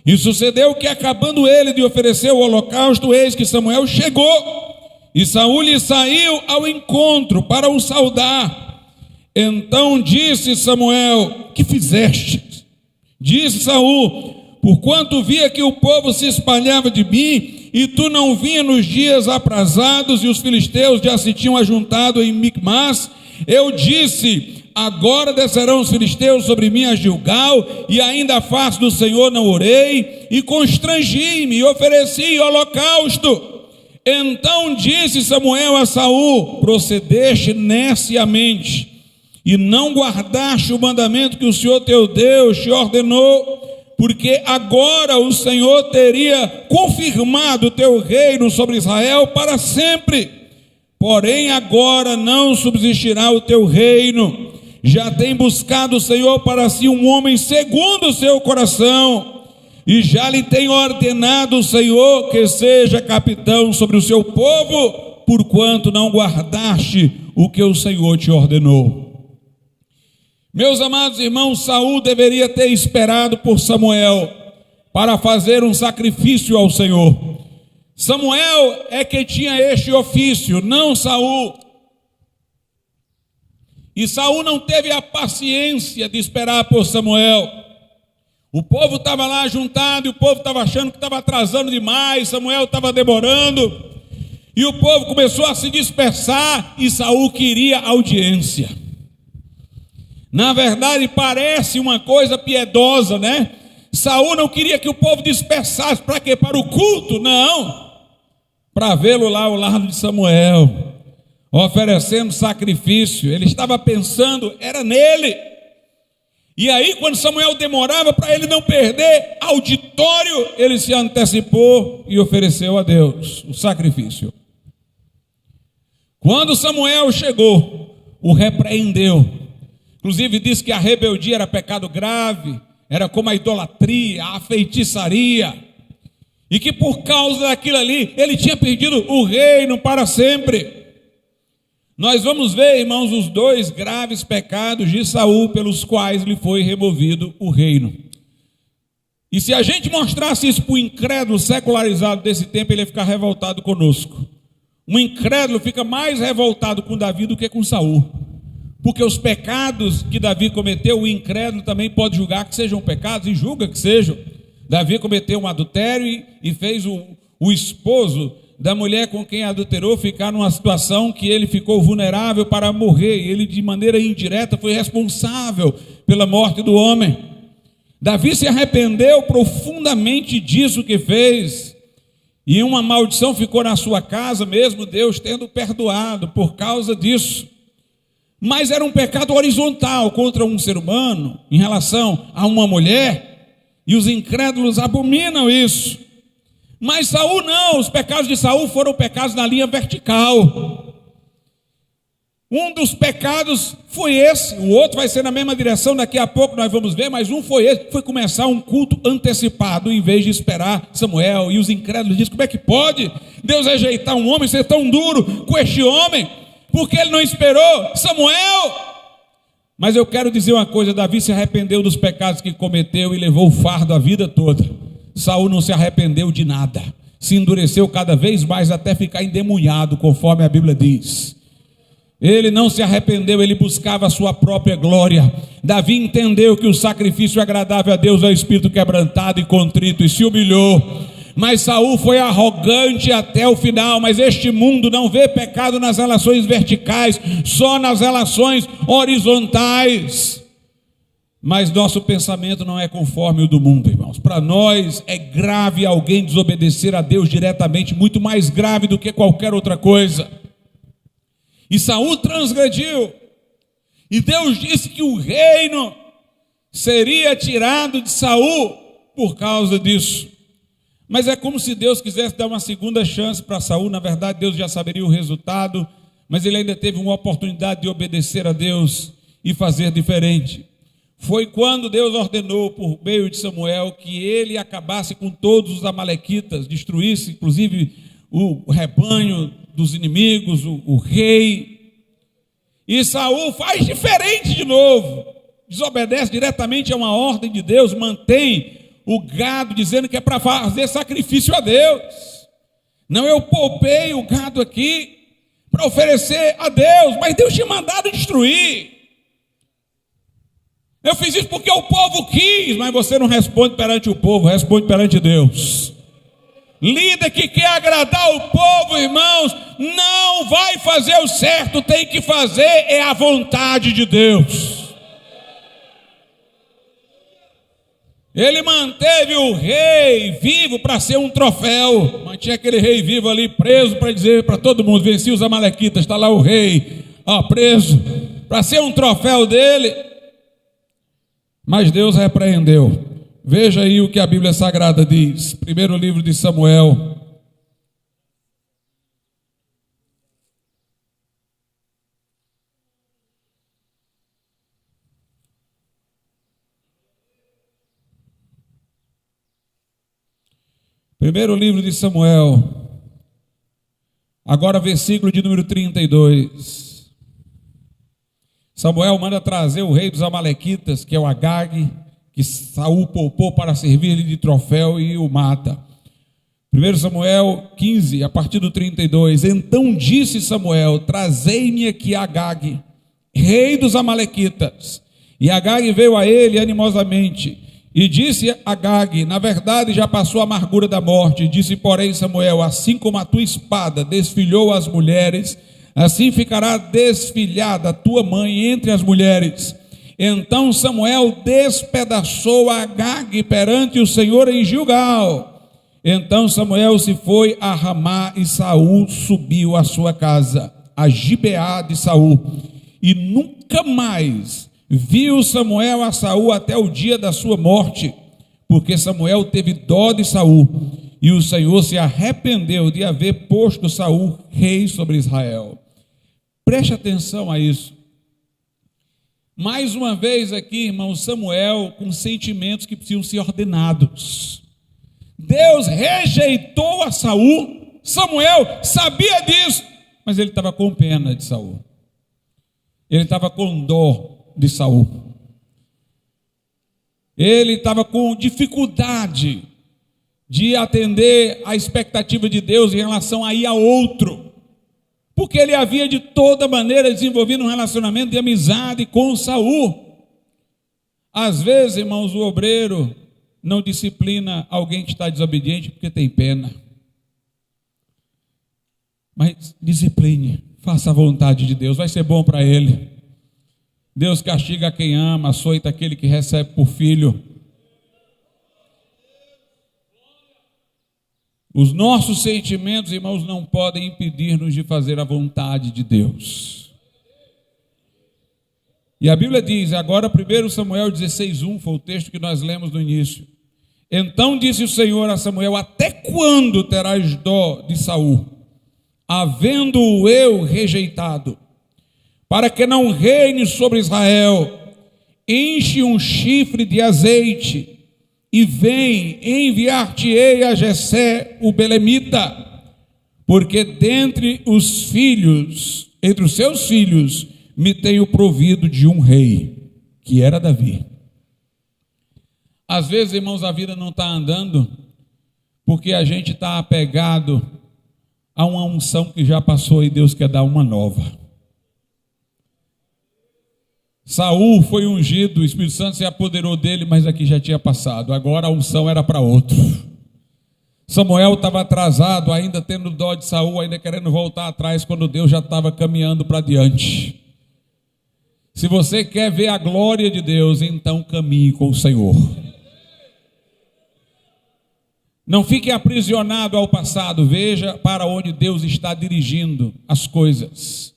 E sucedeu que, acabando ele de oferecer o holocausto, eis que Samuel chegou, e Saul lhe saiu ao encontro para o saudar. Então disse Samuel: que fizeste? Disse Saul: porquanto via que o povo se espalhava de mim, e tu não vinha nos dias aprazados, e os filisteus já se tinham ajuntado em Micmas, eu disse: agora descerão os filisteus sobre mim a Gilgal, e ainda a face do Senhor não orei, e constrangi-me, e ofereci holocausto. Então disse Samuel a Saul: procedeste neciamente, e não guardaste o mandamento que o Senhor teu Deus te ordenou, porque agora o Senhor teria confirmado o teu reino sobre Israel para sempre. Porém agora não subsistirá o teu reino. Já tem buscado o Senhor para si um homem segundo o seu coração, e já lhe tem ordenado o Senhor que seja capitão sobre o seu povo, porquanto não guardaste o que o Senhor te ordenou. Meus amados irmãos, Saul deveria ter esperado por Samuel para fazer um sacrifício ao Senhor. Samuel é que tinha este ofício, não Saul. E Saul não teve a paciência de esperar por Samuel. O povo estava lá juntado, e o povo estava achando que estava atrasando demais, Samuel estava demorando, e o povo começou a se dispersar, e Saul queria audiência. Na verdade, parece uma coisa piedosa, né? Saul não queria que o povo dispersasse. Para quê? Para o culto? Não. Para vê-lo lá ao lado de Samuel, oferecendo sacrifício. Ele estava pensando, era nele. E aí, quando Samuel demorava, para ele não perder auditório, ele se antecipou e ofereceu a Deus o sacrifício. Quando Samuel chegou, o repreendeu. Inclusive disse que a rebeldia era pecado grave, era como a idolatria, a feitiçaria, e que por causa daquilo ali, ele tinha perdido o reino para sempre. Nós vamos ver, irmãos, os dois graves pecados de Saul pelos quais lhe foi removido o reino. E se a gente mostrasse isso para o incrédulo secularizado desse tempo, ele ia ficar revoltado conosco. Um incrédulo fica mais revoltado com Davi do que com Saul, porque os pecados que Davi cometeu, o incrédulo também pode julgar que sejam pecados, e julga que sejam. Davi cometeu um adultério e fez o esposo da mulher com quem adulterou ficar numa situação que ele ficou vulnerável para morrer, e ele de maneira indireta foi responsável pela morte do homem. Davi se arrependeu profundamente disso que fez, e uma maldição ficou na sua casa, mesmo Deus tendo perdoado por causa disso. Mas era um pecado horizontal contra um ser humano em relação a uma mulher, e os incrédulos abominam isso. Mas Saul não, os pecados de Saul foram pecados na linha vertical. Um dos pecados foi esse, o outro vai ser na mesma direção, daqui a pouco nós vamos ver, mas um foi esse, foi começar um culto antecipado, em vez de esperar Samuel. E os incrédulos dizem: como é que pode Deus rejeitar um homem, ser tão duro com este homem? Porque ele não esperou Samuel. Mas eu quero dizer uma coisa: Davi se arrependeu dos pecados que cometeu e levou o fardo a vida toda. Saul não se arrependeu de nada, se endureceu cada vez mais até ficar endemunhado, conforme a Bíblia diz. Ele não se arrependeu, ele buscava a sua própria glória. Davi entendeu que o sacrifício agradável a Deus é o espírito quebrantado e contrito, e se humilhou. Mas Saul foi arrogante até o final. Mas este mundo não vê pecado nas relações verticais, só nas relações horizontais. Mas nosso pensamento não é conforme o do mundo, irmãos. Para nós é grave alguém desobedecer a Deus diretamente, muito mais grave do que qualquer outra coisa. E Saul transgrediu, e Deus disse que o reino seria tirado de Saul por causa disso. Mas é como se Deus quisesse dar uma segunda chance para Saul. Na verdade, Deus já saberia o resultado, mas ele ainda teve uma oportunidade de obedecer a Deus e fazer diferente. Foi quando Deus ordenou por meio de Samuel que ele acabasse com todos os amalequitas, destruísse inclusive o rebanho dos inimigos, o rei. E Saul faz diferente de novo, desobedece diretamente a uma ordem de Deus, mantém o gado dizendo que é para fazer sacrifício a Deus. Não, eu poupei o gado aqui para oferecer a Deus, mas Deus tinha mandado destruir. Eu fiz isso porque o povo quis, mas você não responde perante o povo, responde perante Deus. Líder que quer agradar o povo, irmãos, não vai fazer o certo, tem que fazer é a vontade de Deus. Ele manteve o rei vivo para ser um troféu, mantinha aquele rei vivo ali preso para dizer para todo mundo: venci os amalequitas, está lá o rei, preso, para ser um troféu dele. Mas Deus repreendeu. Veja aí o que a Bíblia Sagrada diz, primeiro livro de Samuel. Primeiro livro de Samuel, agora versículo de número 32. Samuel manda trazer o rei dos amalequitas, que é o Agag, que Saul poupou para servir-lhe de troféu, e o mata. 1 Samuel 15, a partir do 32. Então disse Samuel: trazei-me aqui Agag, rei dos amalequitas. E Agag veio a ele animosamente. E disse Agag: na verdade já passou a amargura da morte. Disse, porém, Samuel: assim como a tua espada desfilhou as mulheres, assim ficará desfilhada a tua mãe entre as mulheres. Então Samuel despedaçou Agag perante o Senhor em Gilgal. Então Samuel se foi a Ramá, e Saul subiu à sua casa, a Gibeá de Saul. E nunca mais viu Samuel a Saul até o dia da sua morte, porque Samuel teve dó de Saul, e o Senhor se arrependeu de haver posto Saul rei sobre Israel. Preste atenção a isso. Mais uma vez aqui, irmão, Samuel com sentimentos que precisam ser ordenados. Deus rejeitou a Saul. Samuel sabia disso, mas ele estava com pena de Saul. Ele estava com dó de Saul. Ele estava com dificuldade de atender a expectativa de Deus em relação a ir a outro, porque ele havia de toda maneira desenvolvido um relacionamento de amizade com Saul. Às vezes, irmãos, o obreiro não disciplina alguém que está desobediente porque tem pena. Mas discipline, faça a vontade de Deus, vai ser bom para ele. Deus castiga quem ama, açoita aquele que recebe por filho. Os nossos sentimentos, irmãos, não podem impedir-nos de fazer a vontade de Deus. E a Bíblia diz, agora 1 Samuel 16:1, foi o texto que nós lemos no início. Então disse o Senhor a Samuel: até quando terás dó de Saul, havendo-o eu rejeitado, para que não reine sobre Israel? Enche um chifre de azeite e vem, enviar-te-ei a Jessé o belemita, porque dentre os filhos, entre os seus filhos, me tenho provido de um rei, que era Davi. Às vezes, irmãos, a vida não está andando, porque a gente está apegado a uma unção que já passou e Deus quer dar uma nova. Saul foi ungido, o Espírito Santo se apoderou dele, mas aqui já tinha passado, agora a unção era para outro. Samuel estava atrasado, ainda tendo dó de Saul, ainda querendo voltar atrás, quando Deus já estava caminhando para diante. Se você quer ver a glória de Deus, então caminhe com o Senhor. Não fique aprisionado ao passado, veja para onde Deus está dirigindo as coisas.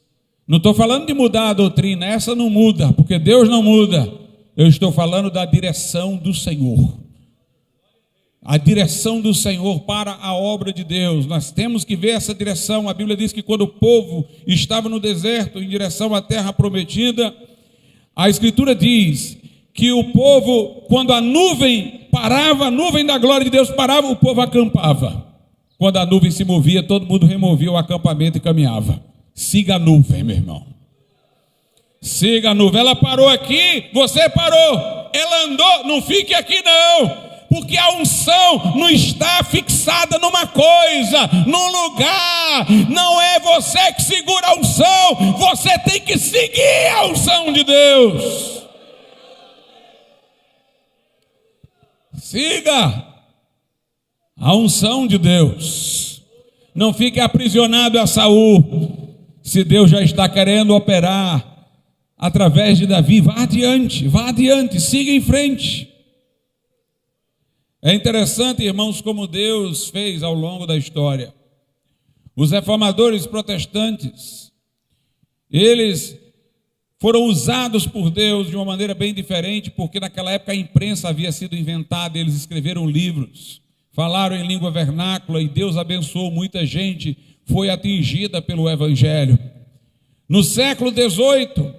Não estou falando de mudar a doutrina, essa não muda, porque Deus não muda. Eu estou falando da direção do Senhor. A direção do Senhor para a obra de Deus. Nós temos que ver essa direção. A Bíblia diz que quando o povo estava no deserto em direção à terra prometida, a Escritura diz que o povo, quando a nuvem parava, a nuvem da glória de Deus parava, o povo acampava. Quando a nuvem se movia, todo mundo removia o acampamento e caminhava. Siga a nuvem, meu irmão. Siga a nuvem. Ela parou aqui, você parou. Ela andou, não fique aqui não. Porque a unção não está fixada numa coisa, num lugar. Não é você que segura a unção, você tem que seguir a unção de Deus. Siga a unção de Deus. Não fique aprisionado a Saul. Se Deus já está querendo operar através de Davi, vá adiante, siga em frente. É interessante, irmãos, como Deus fez ao longo da história. Os reformadores protestantes, eles foram usados por Deus de uma maneira bem diferente, porque naquela época a imprensa havia sido inventada, eles escreveram livros, falaram em língua vernácula e Deus abençoou muita gente, foi atingida pelo Evangelho. No século XVIII,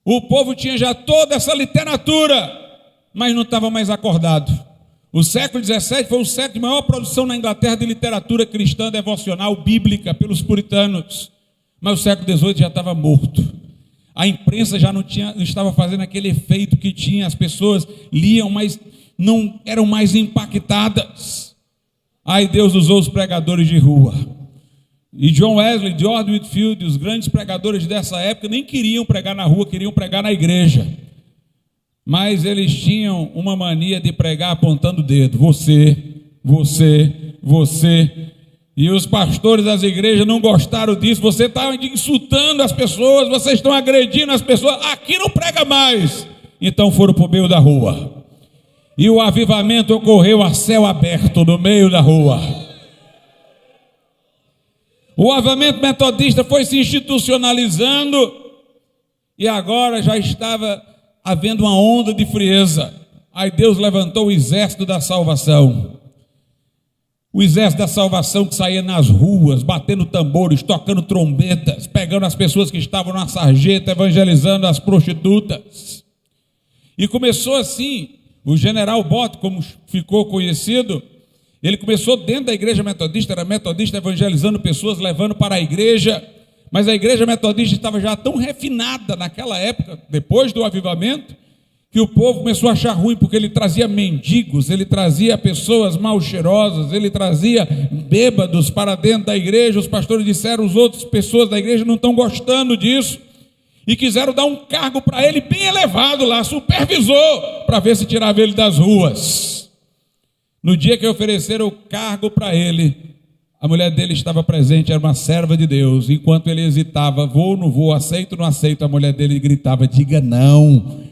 o povo tinha já toda essa literatura, mas não estava mais acordado. O século XVII foi o século de maior produção na Inglaterra de literatura cristã devocional bíblica pelos puritanos, mas o século XVIII já estava morto. A imprensa já não estava fazendo aquele efeito que tinha, as pessoas liam, mas não eram mais impactadas. Aí Deus usou os pregadores de rua. E John Wesley, George Whitefield, os grandes pregadores dessa época nem queriam pregar na rua, queriam pregar na igreja. Mas eles tinham uma mania de pregar apontando o dedo. Você. E os pastores das igrejas não gostaram disso. Você está insultando as pessoas, vocês estão agredindo as pessoas. Aqui não prega mais. Então foram para o meio da rua. E o avivamento ocorreu a céu aberto no meio da rua. O avivamento metodista foi se institucionalizando e agora já estava havendo uma onda de frieza. Aí Deus levantou o exército da salvação. O exército da salvação que saía nas ruas, batendo tambores, tocando trombetas, pegando as pessoas que estavam na sarjeta, evangelizando as prostitutas. E começou assim, o general Bott, como ficou conhecido, ele começou dentro da igreja metodista, era metodista evangelizando pessoas, levando para a igreja. Mas a igreja metodista estava já tão refinada naquela época, depois do avivamento, que o povo começou a achar ruim, porque ele trazia mendigos, ele trazia pessoas mal cheirosas, ele trazia bêbados para dentro da igreja. Os pastores disseram, as outras pessoas da igreja não estão gostando disso, e quiseram dar um cargo para ele bem elevado lá, supervisor, para ver se tirava ele das ruas. No dia que ofereceram o cargo para ele, a mulher dele estava presente, era uma serva de Deus. Enquanto ele hesitava, vou, não vou, aceito, não aceito, a mulher dele gritava, diga não.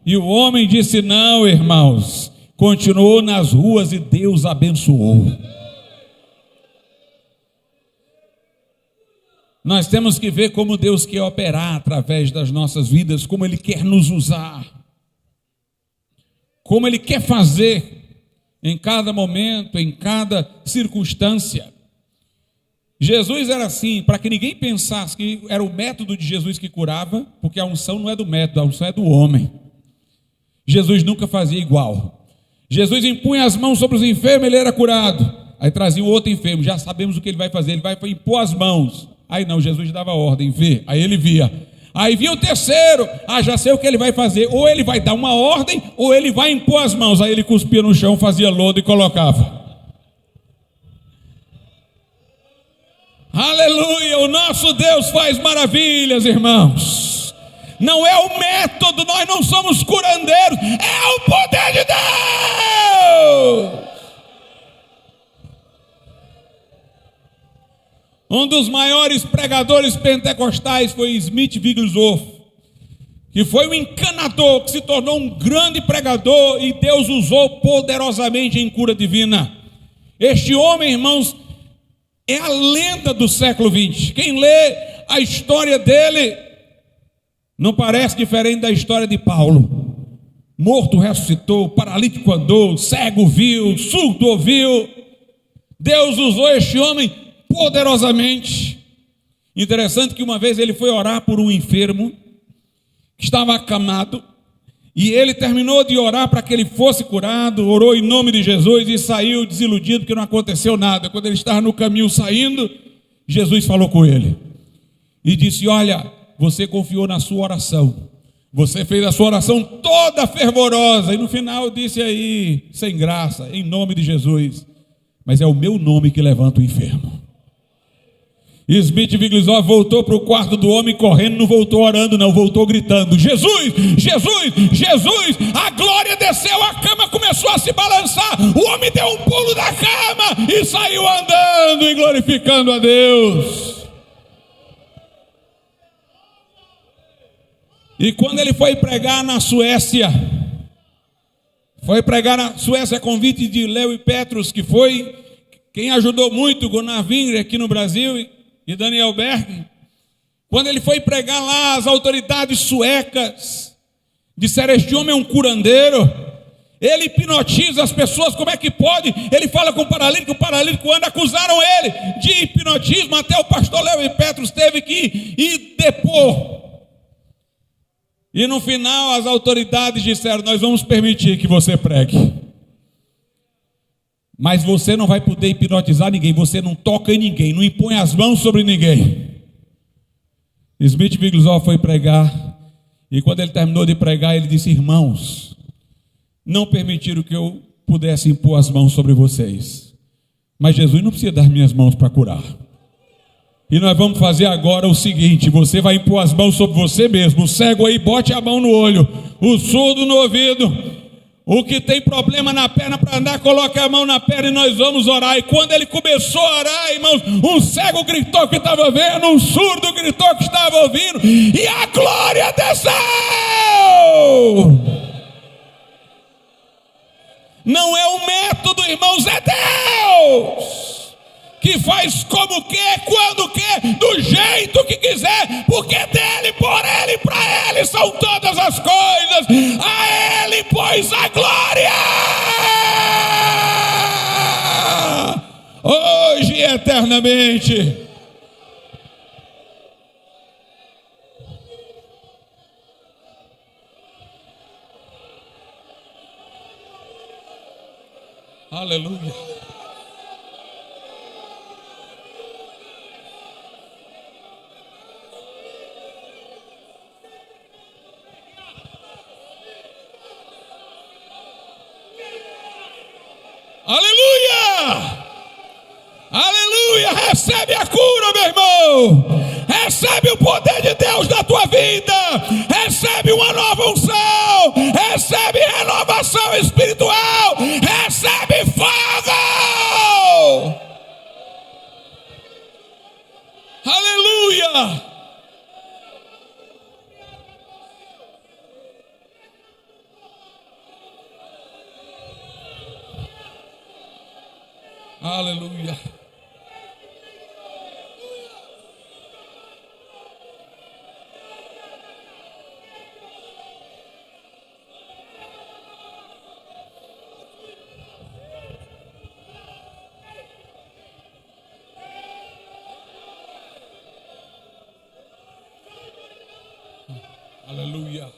E o homem disse não, irmãos. Continuou nas ruas e Deus abençoou. Nós temos que ver como Deus quer operar através das nossas vidas, como Ele quer nos usar, como Ele quer fazer em cada momento, em cada circunstância. Jesus era assim, para que ninguém pensasse que era o método de Jesus que curava, porque a unção não é do método, a unção é do homem. Jesus nunca fazia igual. Jesus impunha as mãos sobre os enfermos, ele era curado. Aí trazia o outro enfermo, já sabemos o que ele vai fazer, ele vai impor as mãos. Aí não, Jesus dava ordem, vê, aí ele via. Aí vinha o terceiro, já sei o que ele vai fazer, ou ele vai dar uma ordem, ou ele vai impor as mãos. Aí ele cuspia no chão, fazia lodo e colocava. Aleluia, o nosso Deus faz maravilhas, irmãos. Não é o método, nós não somos curandeiros, é o poder de Deus. Um dos maiores pregadores pentecostais foi Smith Wigglesworth, que foi um encanador, que se tornou um grande pregador e Deus usou poderosamente em cura divina. Este homem, irmãos, é a lenda do século XX. Quem lê a história dele Não parece diferente da história de Paulo. Morto ressuscitou, paralítico andou, cego viu, surdo ouviu. Deus usou este homem poderosamente. Interessante que uma vez ele foi orar por um enfermo que estava acamado, e ele terminou de orar para que ele fosse curado, orou em nome de Jesus e saiu desiludido porque não aconteceu nada. Quando ele estava no caminho saindo, Jesus falou com ele e disse: olha, você confiou na sua oração, você fez a sua oração toda fervorosa, e no final disse aí, sem graça, em nome de Jesus, mas é o meu nome que levanta o enfermo. Smith Wigglesworth voltou para o quarto do homem correndo, não voltou orando não, voltou gritando: Jesus, Jesus, Jesus. A glória desceu, a cama começou a se balançar, o homem deu um pulo da cama e saiu andando e glorificando a Deus. E quando ele foi pregar na Suécia, a convite de Lewi Pethrus, que foi quem ajudou muito Gunnar Wingre aqui no Brasil, e Daniel Berg. Quando ele foi pregar lá, as autoridades suecas disseram: este homem é um curandeiro, ele hipnotiza as pessoas, como é que pode? Ele fala com o paralítico anda. Acusaram ele de hipnotismo, até o pastor Lewi Pethrus teve que ir depor. E no final as autoridades disseram: nós vamos permitir que você pregue, mas você não vai poder hipnotizar ninguém, você não toca em ninguém, não impõe as mãos sobre ninguém. Smith Wigglesworth foi pregar, e quando ele terminou de pregar, ele disse: irmãos, não permitiram que eu pudesse impor as mãos sobre vocês, mas Jesus não precisa das minhas mãos para curar. E nós vamos fazer agora o seguinte: você vai impor as mãos sobre você mesmo. O cego aí, bote a mão no olho, o surdo no ouvido, o que tem problema na perna para andar, coloque a mão na perna e nós vamos orar. E quando ele começou a orar, irmãos, um cego gritou que estava vendo, um surdo gritou que estava ouvindo, e a glória desceu. Não é o método, irmãos, é Deus que faz como quer, quando quer, do jeito que quiser, porque dele, por ele, para ele são todas as coisas, a ele pois a glória, hoje e eternamente. Aleluia. Aleluia! Aleluia! Recebe a cura, meu irmão! Recebe o poder de Deus na tua vida! Recebe uma nova unção! Recebe renovação espiritual! Recebe fogo! Aleluia! Aleluia. Aleluia.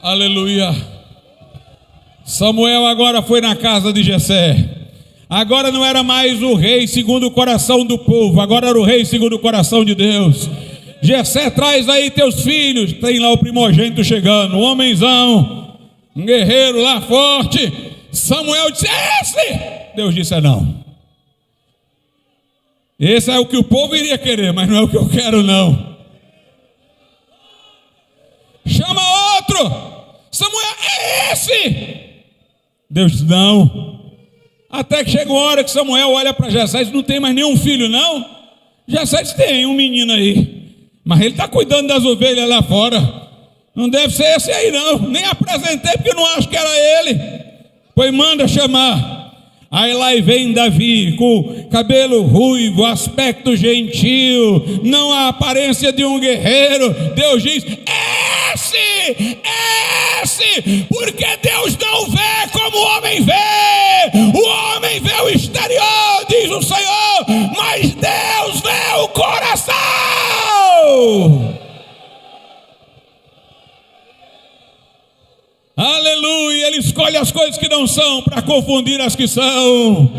Aleluia. Samuel agora foi na casa de Jessé. Agora não era mais o rei segundo o coração do povo, agora era o rei segundo o coração de Deus. Jessé, traz aí teus filhos. Tem lá o primogênito chegando, um homenzão, um guerreiro lá forte. Samuel disse: é esse? Deus disse: é não. Esse é o que o povo iria querer, mas não é o que eu quero não. Chama outro. Samuel, é esse? Deus disse: não. Até que chega uma hora que Samuel olha para Jessé e diz: não tem mais nenhum filho não? Jessé diz: tem um menino aí, mas ele está cuidando das ovelhas lá fora, não deve ser esse aí não. Nem apresentei porque não acho que era ele. Pois manda chamar. Aí lá vem Davi, com cabelo ruivo, aspecto gentil, não a aparência de um guerreiro. Deus diz: esse, porque Deus não vê como o homem vê. O homem vê o exterior, diz o Senhor, mas Deus vê o coração. Aleluia. Ele escolhe as coisas que não são para confundir as que são.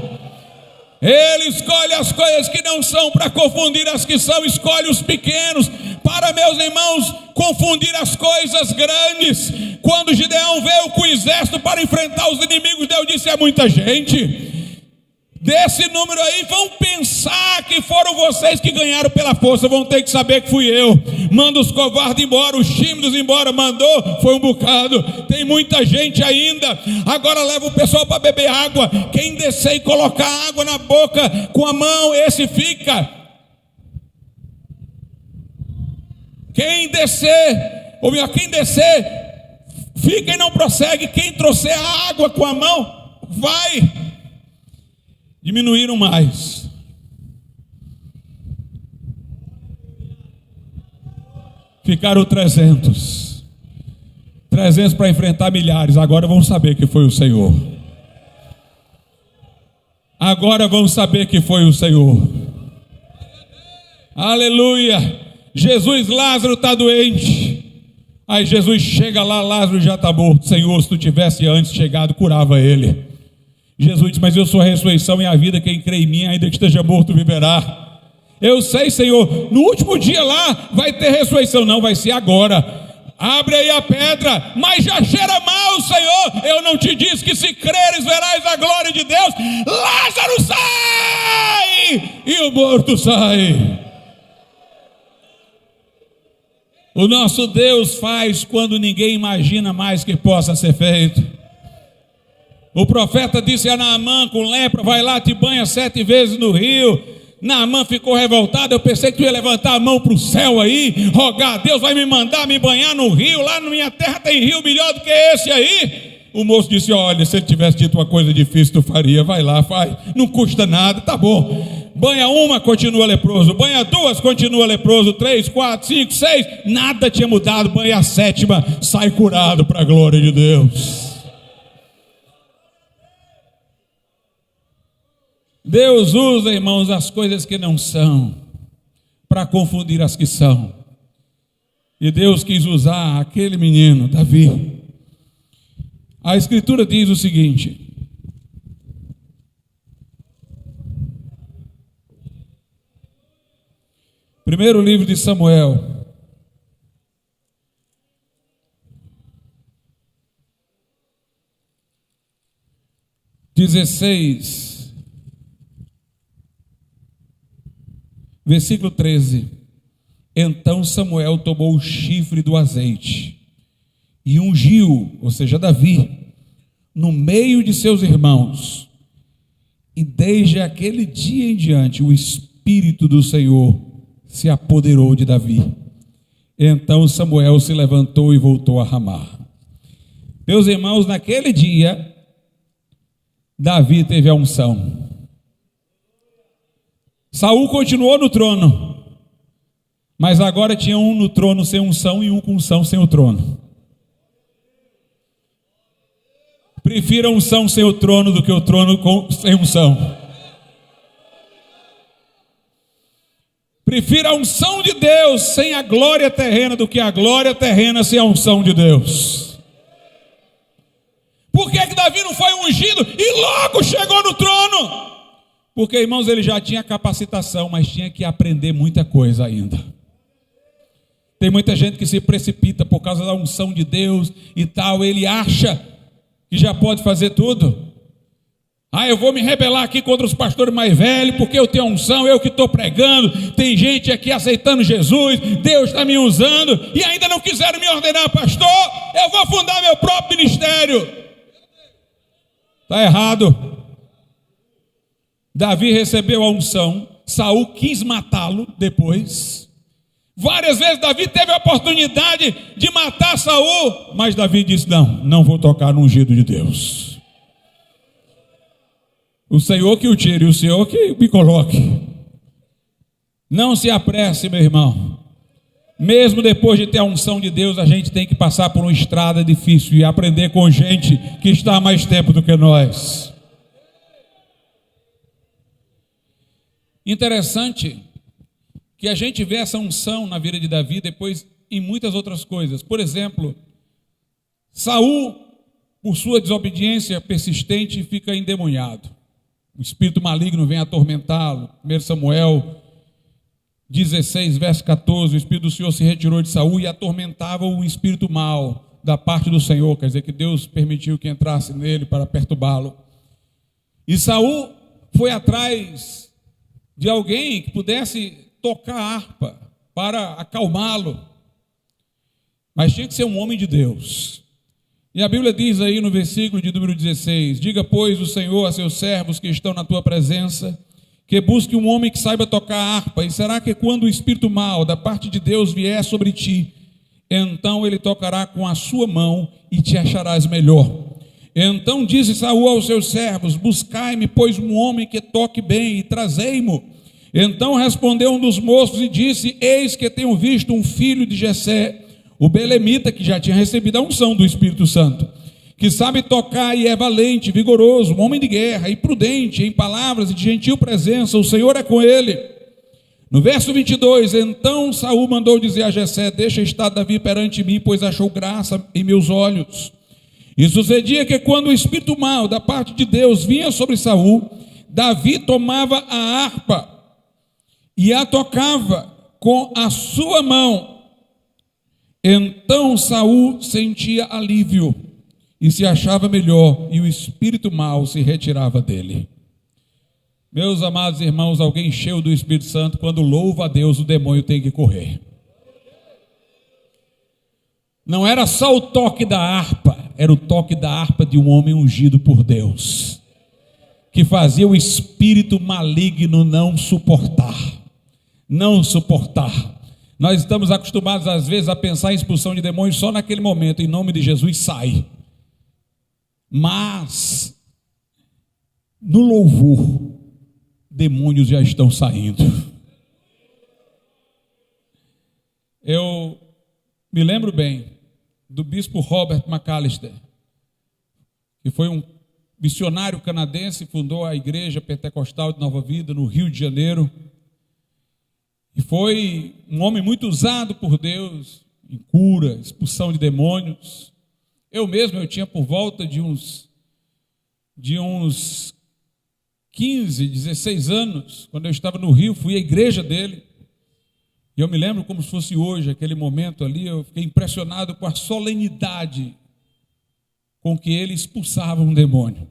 Ele escolhe as coisas que não são para confundir as que são. Escolhe os pequenos para, meus irmãos, confundir as coisas grandes. Quando Gideão veio com o exército para enfrentar os inimigos, Deus disse: é muita gente. Desse número aí, vão pensar que foram vocês que ganharam pela força, vão ter que saber que fui eu. Manda os covardes embora, os tímidos embora. Mandou, foi um bocado. Tem muita gente ainda. Agora leva o pessoal para beber água. Quem descer e colocar água na boca com a mão, esse fica. Quem descer, ou melhor, quem descer, fica e não prossegue. Quem trouxer a água com a mão, vai. Diminuíram mais. Ficaram 300 para enfrentar milhares. Agora vão saber que foi o Senhor. Agora vão saber que foi o Senhor. Aleluia. Jesus, Lázaro está doente. Aí Jesus chega lá, Lázaro já está morto. Senhor, se tu tivesse antes chegado, curava ele. Jesus disse: mas eu sou a ressurreição e a vida, quem crê em mim, ainda que esteja morto, viverá. Eu sei, Senhor, no último dia lá vai ter ressurreição. Não, vai ser agora. Abre aí a pedra. Mas já cheira mal, Senhor. Eu não te disse que se creres verás a glória de Deus? Lázaro, sai! E o morto sai. O nosso Deus faz quando ninguém imagina mais que possa ser feito. O profeta disse a Naamã com lepra: vai lá, te banha 7 vezes no rio. Naamã ficou revoltado. Eu pensei que tu ia levantar a mão para o céu aí, rogar a Deus, vai me mandar me banhar no rio. Lá na minha terra tem rio melhor do que esse aí. O moço disse: olha, se ele tivesse dito uma coisa difícil, tu faria. Vai lá, faz, não custa nada, tá bom. Banha uma, continua leproso. Banha 2, continua leproso. 3, 4, 5, 6, nada tinha mudado. Banha a 7ª, sai curado para a glória de Deus. Deus usa, irmãos, as coisas que não são para confundir as que são. E Deus quis usar aquele menino, Davi. A Escritura diz o seguinte: primeiro livro de Samuel, versículo 13. Então Samuel tomou o chifre do azeite e ungiu, ou seja, Davi, no meio de seus irmãos. E desde aquele dia em diante, o Espírito do Senhor se apoderou de Davi. Então Samuel se levantou e voltou a Ramá. Meus irmãos, naquele dia, Davi teve a unção. Saul continuou no trono, mas agora tinha um no trono sem unção e um com unção sem o trono. Prefira a unção sem o trono do que o trono sem unção. Prefira a unção de Deus sem a glória terrena do que a glória terrena sem a unção de Deus. Por que Davi não foi ungido e logo chegou no trono? Porque, irmãos, ele já tinha capacitação, mas tinha que aprender muita coisa ainda. Tem muita gente que se precipita por causa da unção de Deus e tal. Ele acha que já pode fazer tudo. Eu vou me rebelar aqui contra os pastores mais velhos, porque eu tenho unção, eu que estou pregando. Tem gente aqui aceitando Jesus, Deus está me usando, e ainda não quiseram me ordenar pastor. Eu vou fundar meu próprio ministério. Está errado. Davi recebeu a unção, Saul quis matá-lo depois. Várias vezes Davi teve a oportunidade de matar Saul, mas Davi disse: não vou tocar no ungido de Deus. O Senhor que o tire, o Senhor que me coloque. Não se apresse, meu irmão. Mesmo depois de ter a unção de Deus, a gente tem que passar por uma estrada difícil e aprender com gente que está há mais tempo do que nós. Interessante que a gente vê essa unção na vida de Davi depois em muitas outras coisas. Por exemplo, Saul, por sua desobediência persistente, fica endemoniado. O espírito maligno vem atormentá-lo. 1 Samuel 16, verso 14, o Espírito do Senhor se retirou de Saul e atormentava o espírito mau da parte do Senhor, quer dizer que Deus permitiu que entrasse nele para perturbá-lo. E Saul foi atrás de alguém que pudesse tocar a harpa para acalmá-lo, mas tinha que ser um homem de Deus. E a Bíblia diz aí no versículo de número 16, diga, pois, o Senhor a seus servos que estão na tua presença, que busque um homem que saiba tocar a harpa, e será que quando o espírito mau da parte de Deus vier sobre ti, então ele tocará com a sua mão e te acharás melhor. Então disse Saul aos seus servos, buscai-me, pois, um homem que toque bem, e trazei-mo. Então respondeu um dos moços e disse, eis que tenho visto um filho de Jessé, o belemita, que já tinha recebido a unção do Espírito Santo, que sabe tocar e é valente, vigoroso, um homem de guerra e prudente em palavras e de gentil presença, o Senhor é com ele. No verso 22, então Saul mandou dizer a Jessé, deixa estar Davi perante mim, pois achou graça em meus olhos. E sucedia que quando o espírito mau da parte de Deus vinha sobre Saul, Davi tomava a harpa e a tocava com a sua mão. Então Saul sentia alívio e se achava melhor, e o espírito mau se retirava dele. Meus amados irmãos, alguém cheio do Espírito Santo, quando louva a Deus, o demônio tem que correr. Não era só o toque da harpa, era o toque da harpa de um homem ungido por Deus, que fazia o espírito maligno não suportar. Nós estamos acostumados às vezes a pensar em expulsão de demônios só naquele momento, em nome de Jesus, sai. Mas no louvor, demônios já estão saindo. Eu me lembro bem do bispo Robert McAllister, que foi um missionário canadense, fundou a Igreja Pentecostal de Nova Vida no Rio de Janeiro, e foi um homem muito usado por Deus em cura, expulsão de demônios. Eu tinha por volta de uns 15, 16 anos, quando eu estava no Rio, fui à igreja dele, e eu me lembro como se fosse hoje, aquele momento ali, eu fiquei impressionado com a solenidade com que ele expulsava um demônio.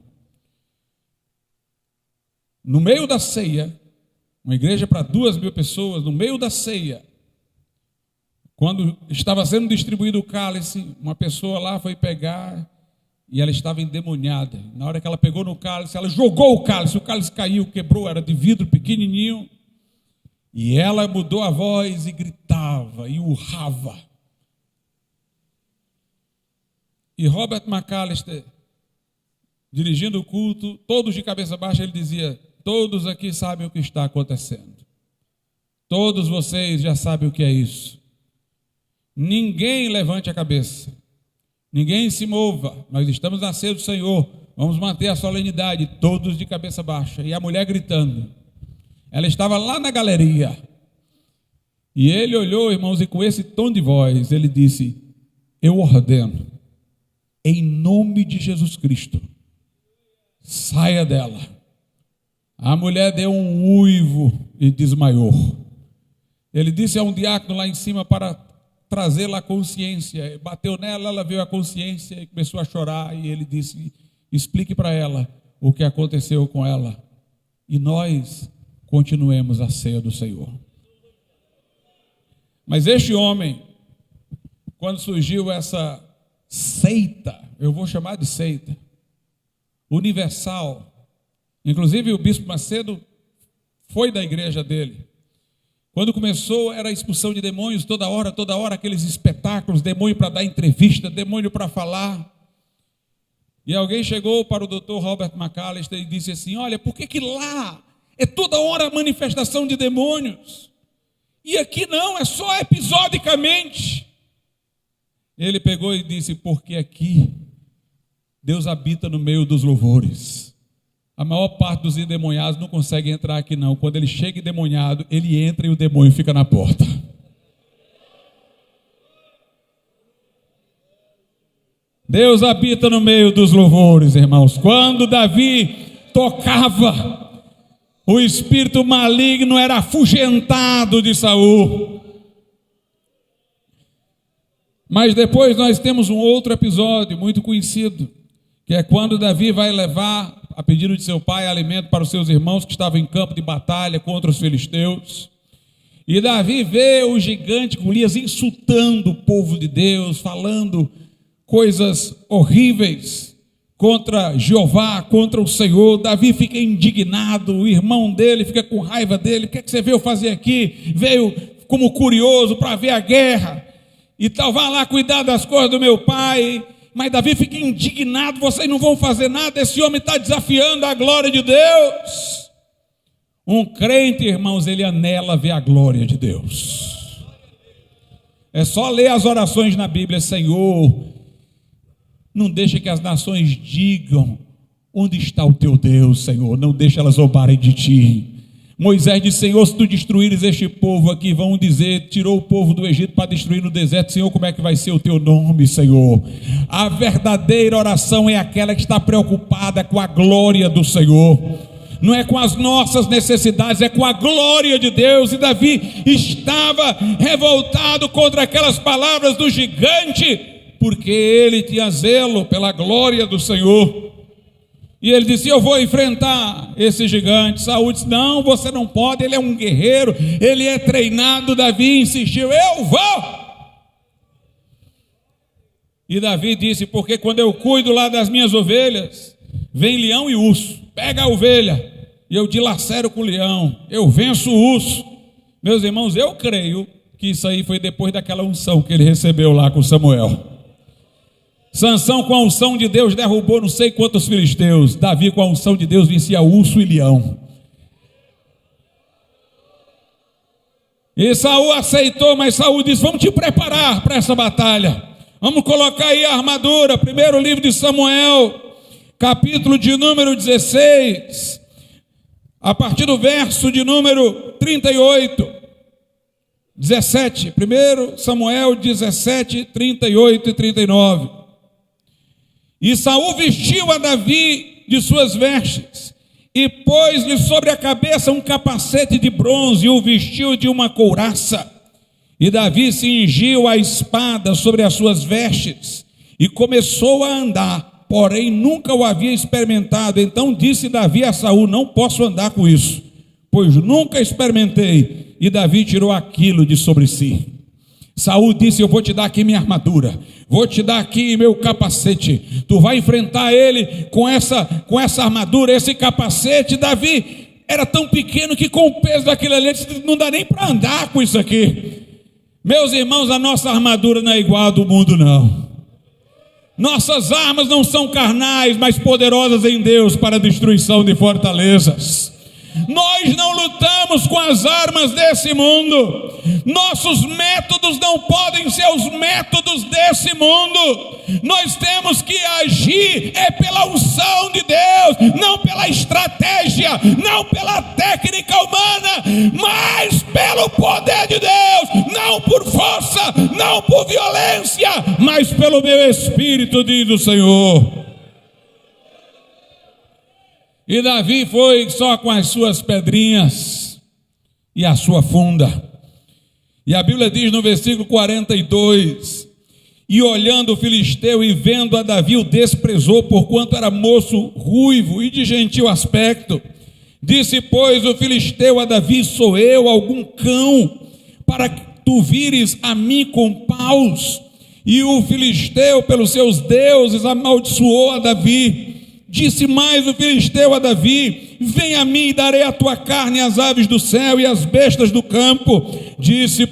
No meio da ceia, uma igreja para 2.000 pessoas, no meio da ceia, quando estava sendo distribuído o cálice, uma pessoa lá foi pegar e ela estava endemoniada. Na hora que ela pegou no cálice, ela jogou o cálice caiu, quebrou, era de vidro pequenininho, e ela mudou a voz e gritava e urrava. E Robert McAllister, dirigindo o culto, todos de cabeça baixa, ele dizia, todos aqui sabem o que está acontecendo. Todos vocês já sabem o que é isso. Ninguém levante a cabeça, ninguém se mova, nós estamos na ceia do Senhor, vamos manter a solenidade, todos de cabeça baixa. E a mulher gritando, ela estava lá na galeria, e ele olhou, irmãos, e com esse tom de voz, ele disse, eu ordeno, em nome de Jesus Cristo, saia dela. A mulher deu um uivo e desmaiou. Ele disse a um diácono lá em cima para trazê-la à consciência, bateu nela, ela veio à consciência e começou a chorar, e ele disse, explique para ela o que aconteceu com ela, e nós continuemos a ceia do Senhor. Mas este homem, quando surgiu essa seita, eu vou chamar de seita, universal, inclusive o bispo Macedo foi da igreja dele. Quando começou, era a expulsão de demônios, toda hora, aqueles espetáculos, demônio para dar entrevista, demônio para falar. E alguém chegou para o Dr. Robert McAllister e disse assim: olha, por que lá é toda hora manifestação de demônios? E aqui não, é só episodicamente. Ele pegou e disse: porque aqui Deus habita no meio dos louvores. A maior parte dos endemoniados não consegue entrar aqui não. Quando ele chega endemoniado, ele entra e o demônio fica na porta. Deus habita no meio dos louvores, irmãos. Quando Davi tocava, o espírito maligno era afugentado de Saul. Mas depois nós temos um outro episódio muito conhecido, que é quando Davi vai levar, a pedido de seu pai, alimento para os seus irmãos que estavam em campo de batalha contra os filisteus. E Davi vê o gigante Golias insultando o povo de Deus, falando coisas horríveis contra Jeová, contra o Senhor. Davi fica indignado, o irmão dele fica com raiva dele. O que é que você veio fazer aqui? Veio como curioso para ver a guerra e tal, vá lá cuidar das coisas do meu pai. Mas Davi fica indignado: vocês não vão fazer nada, esse homem está desafiando a glória de Deus. Um crente, irmãos, ele anela ver a glória de Deus. É só ler as orações na Bíblia: Senhor, não deixe que as nações digam onde está o teu Deus, Senhor, não deixe elas zombarem de ti. Moisés disse: Senhor, se tu destruíres este povo aqui, vão dizer, tirou o povo do Egito para destruir no deserto. Senhor, como é que vai ser o teu nome, Senhor? A verdadeira oração é aquela que está preocupada com a glória do Senhor, não é com as nossas necessidades, é com a glória de Deus. E Davi estava revoltado contra aquelas palavras do gigante, porque ele tinha zelo pela glória do Senhor. E ele disse: eu vou enfrentar esse gigante. Saul disse: não, você não pode, ele é um guerreiro, ele é treinado. Davi insistiu: eu vou. E Davi disse: porque quando eu cuido lá das minhas ovelhas, vem leão e urso, pega a ovelha e eu dilacero com o leão, eu venço o urso. Meus irmãos, eu creio que isso aí foi depois daquela unção que ele recebeu lá com Samuel. Sansão, com a unção de Deus, derrubou não sei quantos filisteus. Davi, com a unção de Deus, vencia urso e leão. E Saul aceitou, mas Saul disse: vamos te preparar para essa batalha, vamos colocar aí a armadura. Primeiro livro de Samuel, capítulo de número 16, a partir do verso de número 38, 17, 1 Samuel 17, 38 e 39. E Saul vestiu a Davi de suas vestes e pôs-lhe sobre a cabeça um capacete de bronze e o vestiu de uma couraça. E Davi cingiu a espada sobre as suas vestes e começou a andar, porém nunca o havia experimentado. Então disse Davi a Saul: não posso andar com isso, pois nunca experimentei. E Davi tirou aquilo de sobre si. Saul disse: eu vou te dar aqui minha armadura, vou te dar aqui meu capacete, tu vai enfrentar ele com essa armadura, esse capacete. Davi era tão pequeno que com o peso daquilo ali, não dá nem para andar com isso aqui. Meus irmãos, a nossa armadura não é igual a do mundo, não. Nossas armas não são carnais, mas poderosas em Deus para a destruição de fortalezas. Nós não lutamos com as armas desse mundo. Nossos métodos não podem ser os métodos desse mundo. Nós temos que agir pela unção de Deus, não pela estratégia, não pela técnica humana, mas pelo poder de Deus, não por força, não por violência, mas pelo meu espírito, diz o Senhor. E Davi foi só com as suas pedrinhas e a sua funda. E a Bíblia diz no versículo 42: e olhando o filisteu e vendo a Davi, o desprezou, porquanto era moço ruivo e de gentil aspecto. Disse, pois, o filisteu a Davi: sou eu algum cão, para que tu vires a mim com paus? E o filisteu, pelos seus deuses, amaldiçoou a Davi. Disse mais o filisteu a Davi: vem a mim e darei a tua carne às aves do céu e às bestas do campo. Disse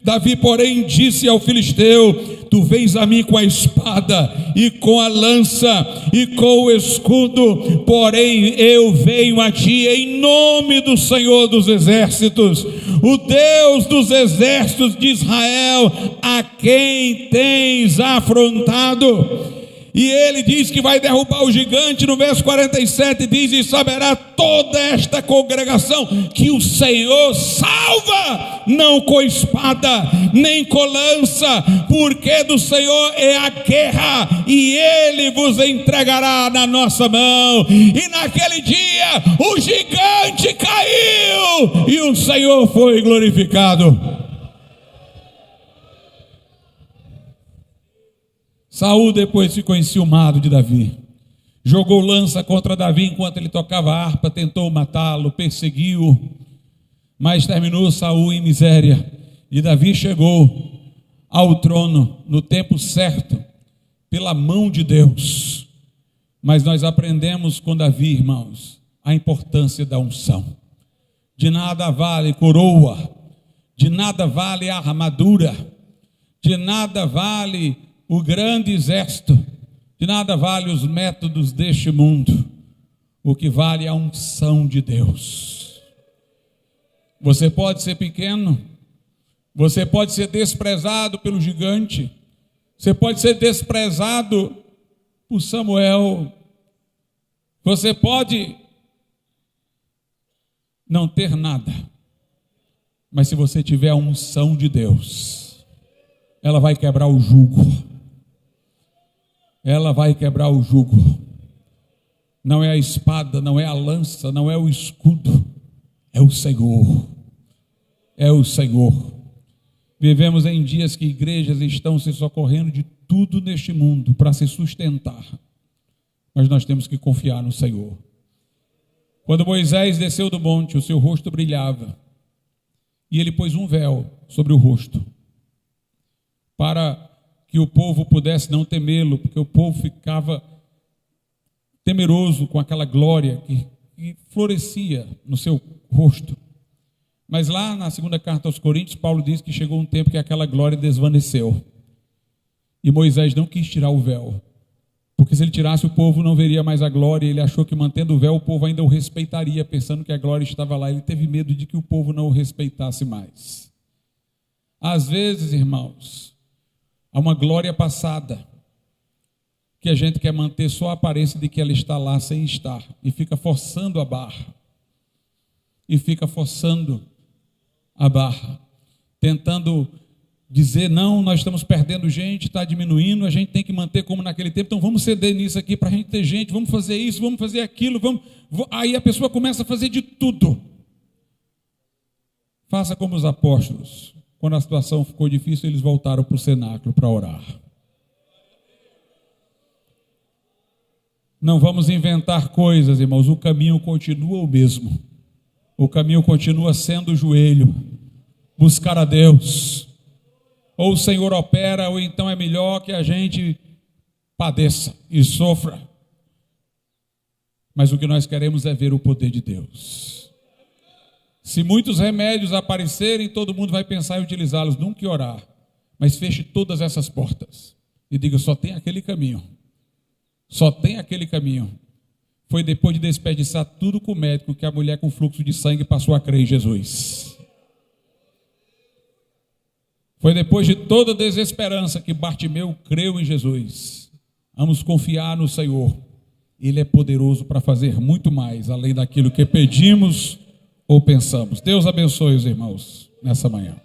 Davi, porém, disse ao filisteu: tu vens a mim com a espada e com a lança e com o escudo, porém eu venho a ti em nome do Senhor dos exércitos, o Deus dos exércitos de Israel, a quem tens afrontado. E ele diz que vai derrubar o gigante. No verso 47 diz: e saberá toda esta congregação que o Senhor salva, não com espada, nem com lança, porque do Senhor é a guerra, e Ele vos entregará na nossa mão. E naquele dia o gigante caiu, e o Senhor foi glorificado. Saul depois ficou enciumado de Davi, jogou lança contra Davi enquanto ele tocava harpa, tentou matá-lo, perseguiu, mas terminou Saul em miséria, e Davi chegou ao trono no tempo certo, pela mão de Deus. Mas nós aprendemos com Davi, irmãos, a importância da unção. De nada vale coroa, de nada vale a armadura, de nada vale o grande exército, de nada vale os métodos deste mundo. O que vale é a unção de Deus. Você pode ser pequeno, você pode ser desprezado pelo gigante, você pode ser desprezado por Samuel, você pode não ter nada, mas se você tiver a unção de Deus, ela vai quebrar o jugo. Ela vai quebrar o jugo. Não é a espada, não é a lança, não é o escudo, é o Senhor. É o Senhor. Vivemos em dias que igrejas estão se socorrendo de tudo neste mundo para se sustentar, mas nós temos que confiar no Senhor. Quando Moisés desceu do monte, o seu rosto brilhava, e ele pôs um véu sobre o rosto, para que o povo pudesse não temê-lo, porque o povo ficava temeroso com aquela glória que florescia no seu rosto. Mas lá na segunda carta aos Coríntios, Paulo diz que chegou um tempo que aquela glória desvaneceu, e Moisés não quis tirar o véu, porque se ele tirasse, o povo não veria mais a glória. Ele achou que mantendo o véu, o povo ainda o respeitaria, pensando que a glória estava lá. Ele teve medo de que o povo não o respeitasse mais. Às vezes, irmãos, há uma glória passada que a gente quer manter só a aparência de que ela está lá sem estar, e fica forçando a barra, tentando dizer: não, nós estamos perdendo gente, está diminuindo, a gente tem que manter como naquele tempo, então vamos ceder nisso aqui para a gente ter gente, vamos fazer isso, vamos fazer aquilo, aí a pessoa começa a fazer de tudo. Faça como os apóstolos. Quando a situação ficou difícil, eles voltaram para o cenáculo para orar. Não vamos inventar coisas, irmãos. O caminho continua o mesmo. O caminho continua sendo o joelho, buscar a Deus. Ou o Senhor opera, ou então é melhor que a gente padeça e sofra. Mas o que nós queremos é ver o poder de Deus. Se muitos remédios aparecerem, todo mundo vai pensar em utilizá-los, nunca orar. Mas feche todas essas portas e diga: só tem aquele caminho. Só tem aquele caminho. Foi depois de desperdiçar tudo com o médico que a mulher com fluxo de sangue passou a crer em Jesus. Foi depois de toda desesperança que Bartimeu creu em Jesus. Vamos confiar no Senhor. Ele é poderoso para fazer muito mais, além daquilo que pedimos ou pensamos. Deus abençoe os irmãos nessa manhã.